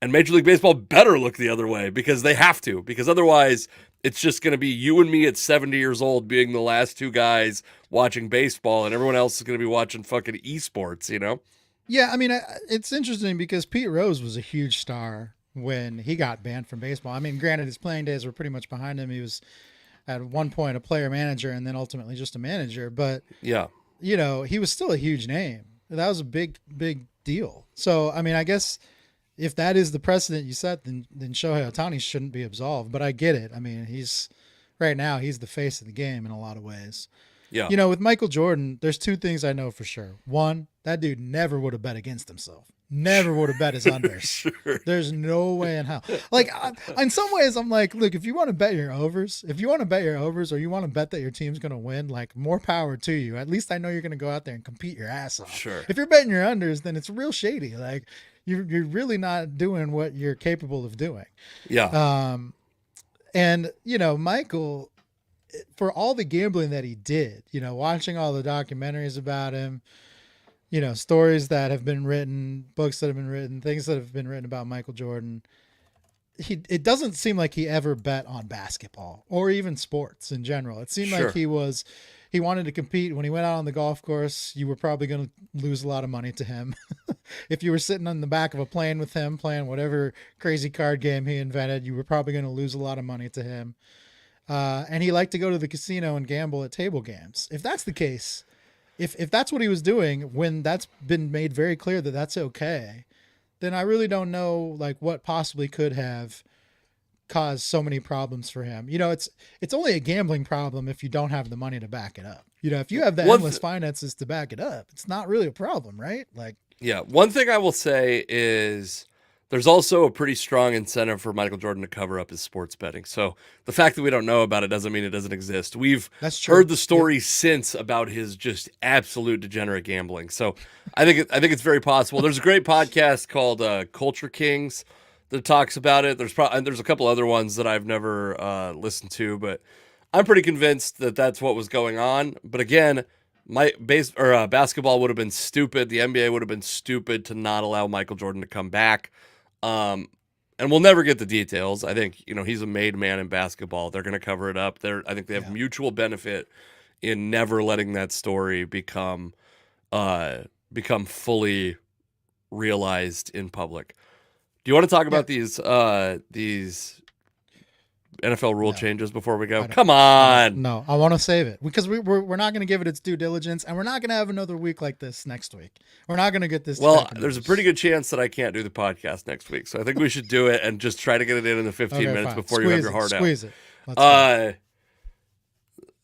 S2: And Major League Baseball better look the other way because they have to. Because otherwise, it's just going to be you and me at 70 years old being the last two guys watching baseball, and everyone else is going to be watching fucking esports, you know?
S1: Yeah, I mean, it's interesting because Pete Rose was a huge star when he got banned from baseball. I mean, granted, his playing days were pretty much behind him. He was at one point a player manager and then ultimately just a manager. But,
S2: yeah,
S1: he was still a huge name. That was a big, big deal. So, I mean, I guess if that is the precedent you set, then Shohei Ohtani shouldn't be absolved. But I get it. I mean, right now, he's the face of the game in a lot of ways.
S2: Yeah.
S1: With Michael Jordan, there's two things I know for sure. One, that dude never would have bet against himself. Never would have bet his unders.
S2: Sure.
S1: There's no way in hell. Like, in some ways, I'm like, look, if you want to bet your overs, or you want to bet that your team's going to win, like, more power to you. At least I know you're going to go out there and compete your ass off.
S2: Sure.
S1: If you're betting your unders, then it's real shady. Like, you're really not doing what you're capable of doing.
S2: Yeah.
S1: And, Michael, for all the gambling that he did, watching all the documentaries about him, stories that have been written, books that have been written, things that have been written about Michael Jordan, it doesn't seem like he ever bet on basketball or even sports in general. It seemed like he wanted to compete. When he went out on the golf course, you were probably going to lose a lot of money to him. If you were sitting on the back of a plane with him playing whatever crazy card game he invented, you were probably going to lose a lot of money to him. And he liked to go to the casino and gamble at table games. If that's the case, if that's what he was doing, when that's been made very clear that that's okay, then I really don't know like what possibly could have caused so many problems for him. It's only a gambling problem if you don't have the money to back it up. If you have the endless finances to back it up, it's not really a problem, right? Like,
S2: yeah. One thing I will say is there's also a pretty strong incentive for Michael Jordan to cover up his sports betting. So the fact that we don't know about it doesn't mean it doesn't exist. We've heard the story since about his just absolute degenerate gambling. So I think it's very possible. There's a great podcast called Culture Kings that talks about it. There's a couple other ones that I've never listened to, but I'm pretty convinced that that's what was going on. But again, basketball would have been stupid. The NBA would have been stupid to not allow Michael Jordan to come back. And we'll never get the details. I think, he's a made man in basketball. They're going to cover it up. I think they have mutual benefit in never letting that story become fully realized in public. Do you want to talk about these NFL rule changes before we go? Come on.
S1: No, I want to save it because we're not going to give it its due diligence, and we're not going to have another week like this next week. We're not going to get this.
S2: Well, there's a pretty good chance that I can't do the podcast next week, so I think we should do it and just try to get it in the 15 minutes before you have your heart out.
S1: Squeeze it. Let's go.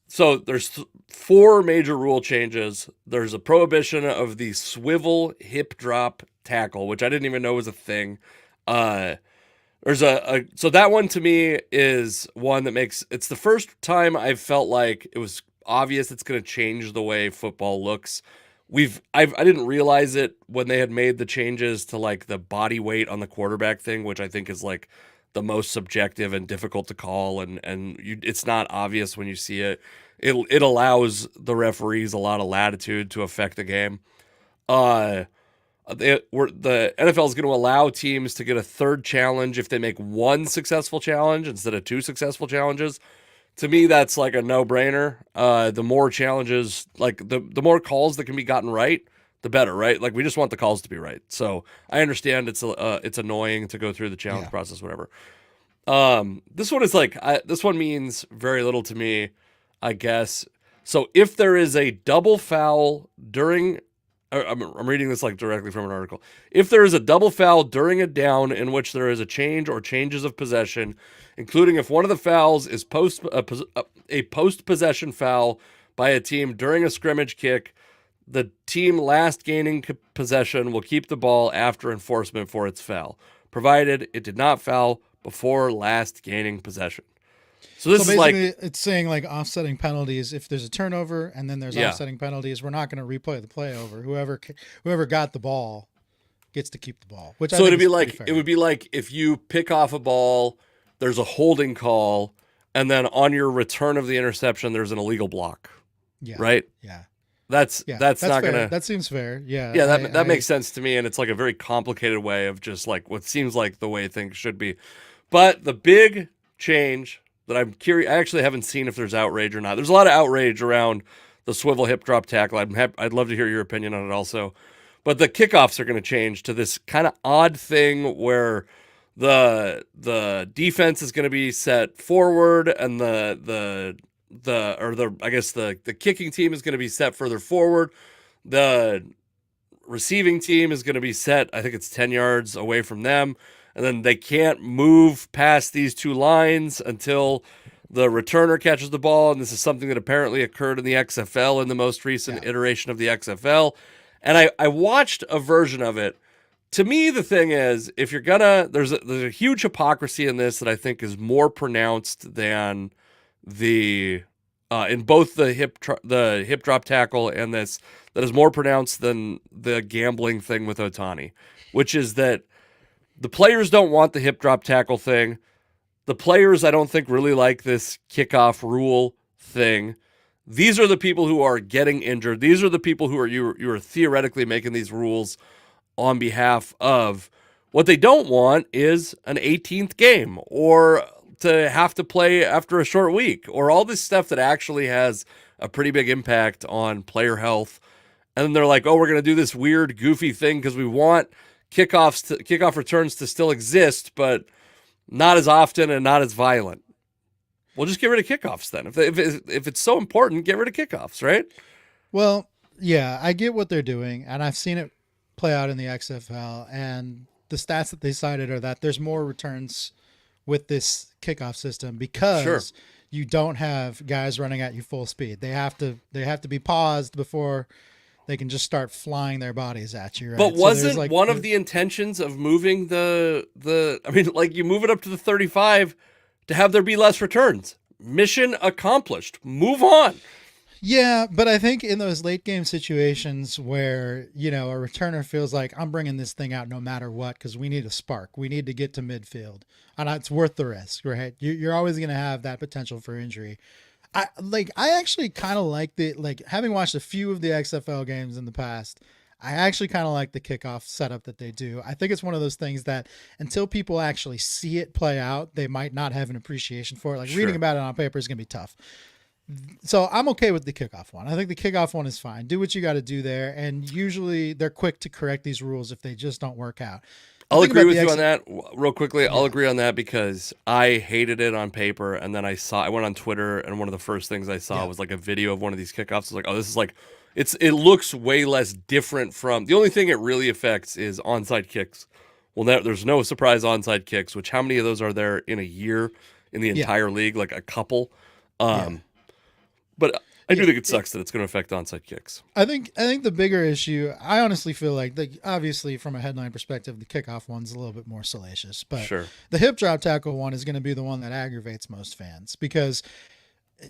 S2: So there's 4 major rule changes. There's a prohibition of the swivel hip drop tackle, which I didn't even know was a thing. There's so that one to me is one that makes it's the first time I've felt like it was obvious it's going to change the way football looks. I didn't realize it when they had made the changes to like the body weight on the quarterback thing, which I think is like the most subjective and difficult to call, and it's not obvious when you see it. It allows the referees a lot of latitude to affect the game. Uh, the NFL is going to allow teams to get a third challenge if they make one successful challenge instead of two successful challenges. To me, that's like a no-brainer. The more challenges, like the more calls that can be gotten right, the better, right? Like we just want the calls to be right. So I understand it's annoying to go through the challenge process, whatever. This one is like this one means very little to me, I guess. So if there is a double foul during I'm reading this like directly from an article. If there is a double foul during a down in which there is a change or changes of possession, including if one of the fouls is a post-possession foul by a team during a scrimmage kick, the team last gaining possession will keep the ball after enforcement for its foul, provided it did not foul before last gaining possession. So this is like
S1: it's saying like offsetting penalties. If there's a turnover and then there's offsetting penalties, we're not going to replay the play over. Whoever got the ball gets to keep the ball. Which
S2: so it'd be like it would be like if you pick off a ball, there's a holding call, and then on your return of the interception, there's an illegal block.
S1: Yeah.
S2: Right.
S1: Yeah.
S2: That's not
S1: fair.
S2: gonna.
S1: That seems fair. Yeah.
S2: Yeah. That makes sense to me, and it's like a very complicated way of just like what seems like the way things should be. But the big change that I'm curious, I actually haven't seen if there's outrage or not. There's a lot of outrage around the swivel hip drop tackle. I'd love to hear your opinion on it also. But the kickoffs are going to change to this kind of odd thing where the defense is going to be set forward and the kicking team is going to be set further forward. The receiving team is going to be set, I think it's 10 yards away from them. And then they can't move past these two lines until the returner catches the ball. And this is something that apparently occurred in the XFL in the most recent iteration of the XFL. And I watched a version of it. To me, the thing is, if you're gonna, there's a huge hypocrisy in this that I think is more pronounced than the in both the hip drop tackle and this, that is more pronounced than the gambling thing with Ohtani, which is that the players don't want the hip drop tackle thing. The players, I don't think, really like this kickoff rule thing. These are the people who are getting injured. These are the people who are you are theoretically making these rules on behalf of. What they don't want is an 18th game or to have to play after a short week or all this stuff that actually has a pretty big impact on player health. And then they're like, oh, we're going to do this weird, goofy thing because we want kickoff returns to still exist, but not as often and not as violent. We'll just get rid of kickoffs then. If it's so important, get rid of kickoffs, right?
S1: Well, yeah, I get what they're doing, and I've seen it play out in the XFL, and the stats that they cited are that there's more returns with this kickoff system because you don't have guys running at you full speed. They have to be paused before they can just start flying their bodies at you. Right?
S2: But wasn't one of the intentions of moving you move it up to the 35 to have there be less returns? Mission accomplished. Move on.
S1: Yeah, but I think in those late game situations where, a returner feels like I'm bringing this thing out no matter what because we need a spark. We need to get to midfield. And it's worth the risk, right? You're always going to have that potential for injury. I actually kind of having watched a few of the XFL games in the past, I actually kind of like the kickoff setup that they do. I think it's one of those things that until people actually see it play out, they might not have an appreciation for it. Reading about it on paper is going to be tough. So I'm okay with the kickoff one. I think the kickoff one is fine. Do what you got to do there. And usually they're quick to correct these rules if they just don't work out.
S2: I'll agree with you on that real quickly. Yeah. I'll agree on that because I hated it on paper. And then I went on Twitter and one of the first things I saw was like a video of one of these kickoffs. I was like, oh, this is like, it looks way less different from the only thing it really affects is onside kicks. Well, there's no surprise onside kicks, which how many of those are there in a year in the entire league? Like a couple. But I do think it sucks that it's going to affect onside kicks.
S1: I think the bigger issue, I honestly feel like obviously from a headline perspective, the kickoff one's a little bit more salacious, but
S2: Sure.
S1: the hip drop tackle one is going to be the one that aggravates most fans because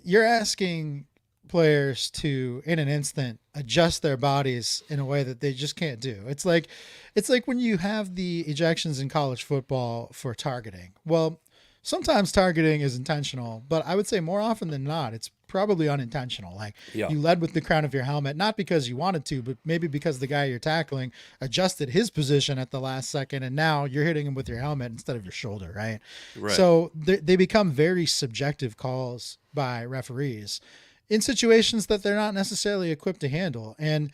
S1: you're asking players to in an instant adjust their bodies in a way that they just can't do. It's like when you have the ejections in college football for targeting. Well, sometimes targeting is intentional, but I would say more often than not, it's probably unintentional. Like you led with the crown of your helmet, not because you wanted to, but maybe because the guy you're tackling adjusted his position at the last second, and now you're hitting him with your helmet instead of your shoulder, right? So they become very subjective calls by referees in situations that they're not necessarily equipped to handle. And,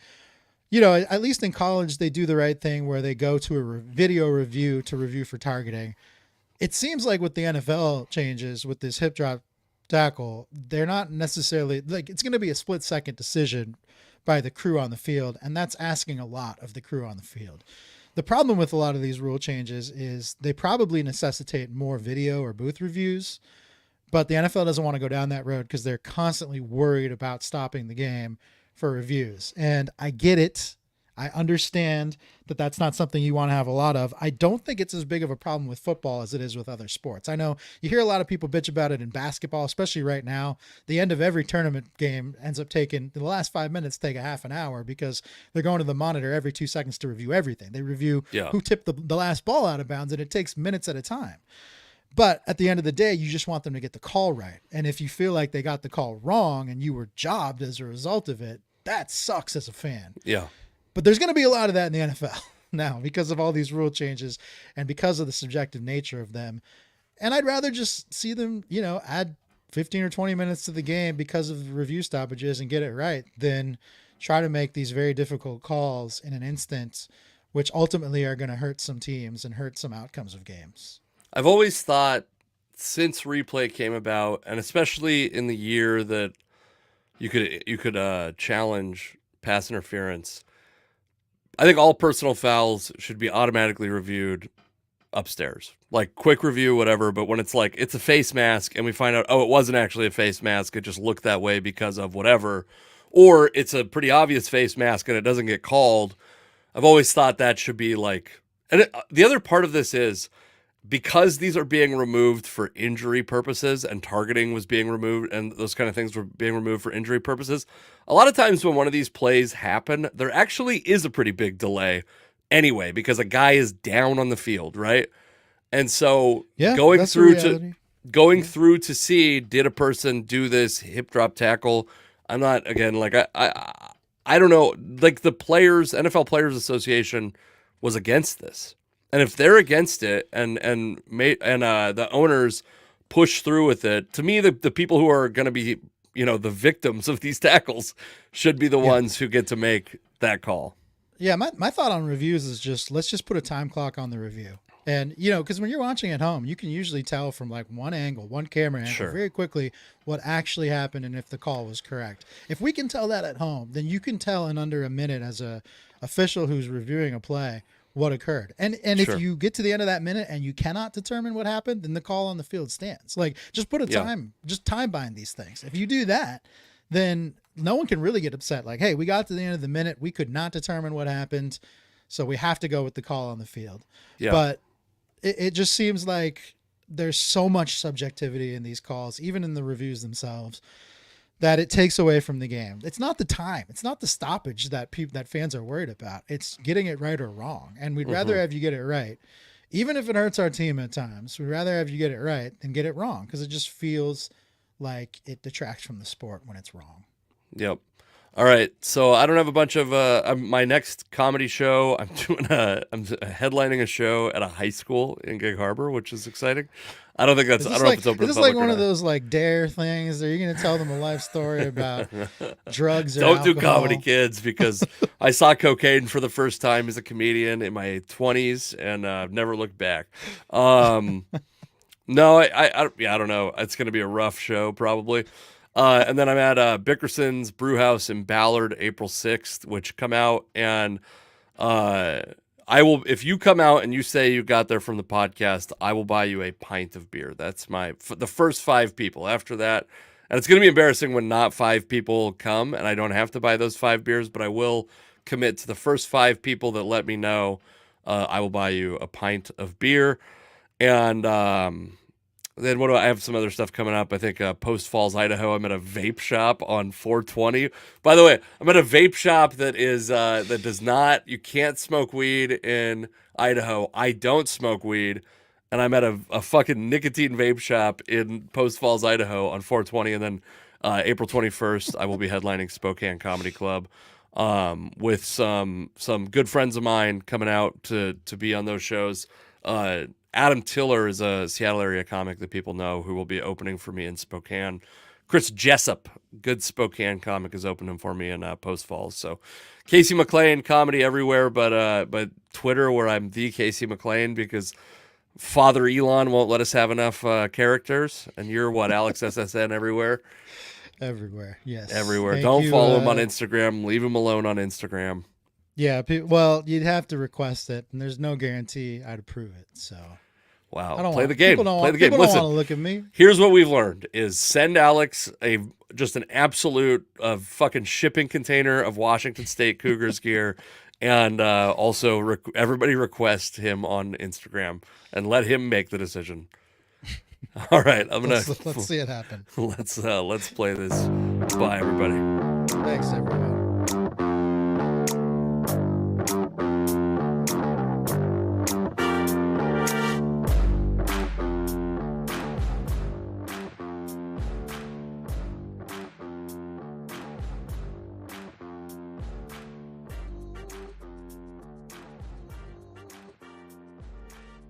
S1: you know, at least in college, they do the right thing where they go to a video review to review for targeting. It seems like with the NFL changes with this hip drop tackle, they're not necessarily like it's going to be a split second decision by the crew on the field. And that's asking a lot of the crew on the field. The problem with a lot of these rule changes is they probably necessitate more video or booth reviews, but the NFL doesn't want to go down that road because they're constantly worried about stopping the game for reviews. And I get it. I understand that that's not something you want to have a lot of. I don't think it's as big of a problem with football as it is with other sports. I know you hear a lot of people bitch about it in basketball, especially right now. The end of every tournament game ends up taking the last 5 minutes, take a half an hour because they're going to the monitor every 2 seconds to review everything. They review who tipped the last ball out of bounds, and it takes minutes at a time. But at the end of the day, you just want them to get the call right. And if you feel like they got the call wrong and you were jobbed as a result of it, that sucks as a fan.
S2: Yeah.
S1: But there's going to be a lot of that in the NFL now because of all these rule changes and because of the subjective nature of them. And I'd rather just see them, you know, add 15 or 20 minutes to the game because of the review stoppages and get it right than try to make these very difficult calls in an instant, which ultimately are going to hurt some teams and hurt some outcomes of games.
S2: I've always thought since replay came about, and especially in the year that you could challenge pass interference, I think all personal fouls should be automatically reviewed upstairs. Like quick review, whatever, but when it's like it's a face mask and we find out, oh, it wasn't actually a face mask, it just looked that way because of whatever, or it's a pretty obvious face mask and it doesn't get called, I've always thought that should be like, and the other part of this is, because these are being removed for injury purposes and targeting was being removed and those kind of things were being removed for injury purposes, a lot of times when one of these plays happen, there actually is a pretty big delay anyway because a guy is down on the field, right? And so going through to see, did a person do this hip drop tackle? I'm not, again, like I don't know, like the NFL Players Association was against this. And if they're against it and the owners push through with it, to me, the people who are going to be, you know, the victims of these tackles should be the ones who get to make that call.
S1: Yeah, my thought on reviews is just let's just put a time clock on the review. And, you know, because when you're watching at home, you can usually tell from like one angle, one camera angle very quickly what actually happened and if the call was correct. If we can tell that at home, then you can tell in under a minute as a official who's reviewing a play what occurred. And if you get to the end of that minute and you cannot determine what happened, then the call on the field stands. Like just put a time, just time bind these things. If you do that, then no one can really get upset. Like, hey, we got to the end of the minute. We could not determine what happened. So we have to go with the call on the field. Yeah. But it just seems like there's so much subjectivity in these calls, even in the reviews themselves, that it takes away from the game. It's not the time. It's not the stoppage that fans are worried about. It's getting it right or wrong. And we'd rather have you get it right. Even if it hurts our team at times, we'd rather have you get it right than get it wrong because it just feels like it detracts from the sport when it's wrong.
S2: Yep. All right. So I don't have a bunch of my next comedy show. I'm headlining a show at a high school in Gig Harbor, which is exciting. I don't think that's. I don't know if it's open to the public.
S1: Is this like one of those like dare things? Are you going to tell them a life story about drugs or
S2: Don't
S1: alcohol?
S2: do comedy, kids, because I saw cocaine for the first time as a comedian in my 20s, and I've never looked back. No, I don't know. It's going to be a rough show probably. And then I'm at Bickerson's Brewhouse in Ballard, April 6th, which come out and I will, if you come out and you say you got there from the podcast, I will buy you a pint of beer. That's the first 5 people. After that, And it's going to be embarrassing when not 5 people come and I don't have to buy those 5 beers, but I will commit to the first 5 people that let me know. I will buy you a pint of beer. And then what do I have? Some other stuff coming up. I think Post Falls, Idaho. I'm at a vape shop on 420. By the way, I'm at a vape shop that is that does not. You can't smoke weed in Idaho. I don't smoke weed, and I'm at a fucking nicotine vape shop in Post Falls, Idaho on 420. And then April 21st, I will be headlining Spokane Comedy Club with some good friends of mine coming out to be on those shows. Adam Tiller is a Seattle area comic that people know who will be opening for me in Spokane. Chris Jessup, good Spokane comic, is opening for me in Post Falls. So Casey McLean comedy everywhere, but Twitter where I'm the Casey McLean because Father Elon won't let us have enough characters, and you're what, Alex SSN everywhere.
S1: Everywhere, yes.
S2: Everywhere.
S1: Thank
S2: Don't
S1: you,
S2: follow him on Instagram. Leave him alone on Instagram.
S1: Yeah, well, you'd have to request it, and there's no guarantee I'd approve it. So,
S2: wow, play the game. Play the game.
S1: People
S2: Listen,
S1: don't want to look at me.
S2: Here's what we've learned: is send Alex just an absolute fucking shipping container of Washington State Cougars gear, and also everybody request him on Instagram and let him make the decision. All right, I'm gonna
S1: let's see it happen.
S2: Let's play this. Bye, everybody.
S1: Thanks, everyone.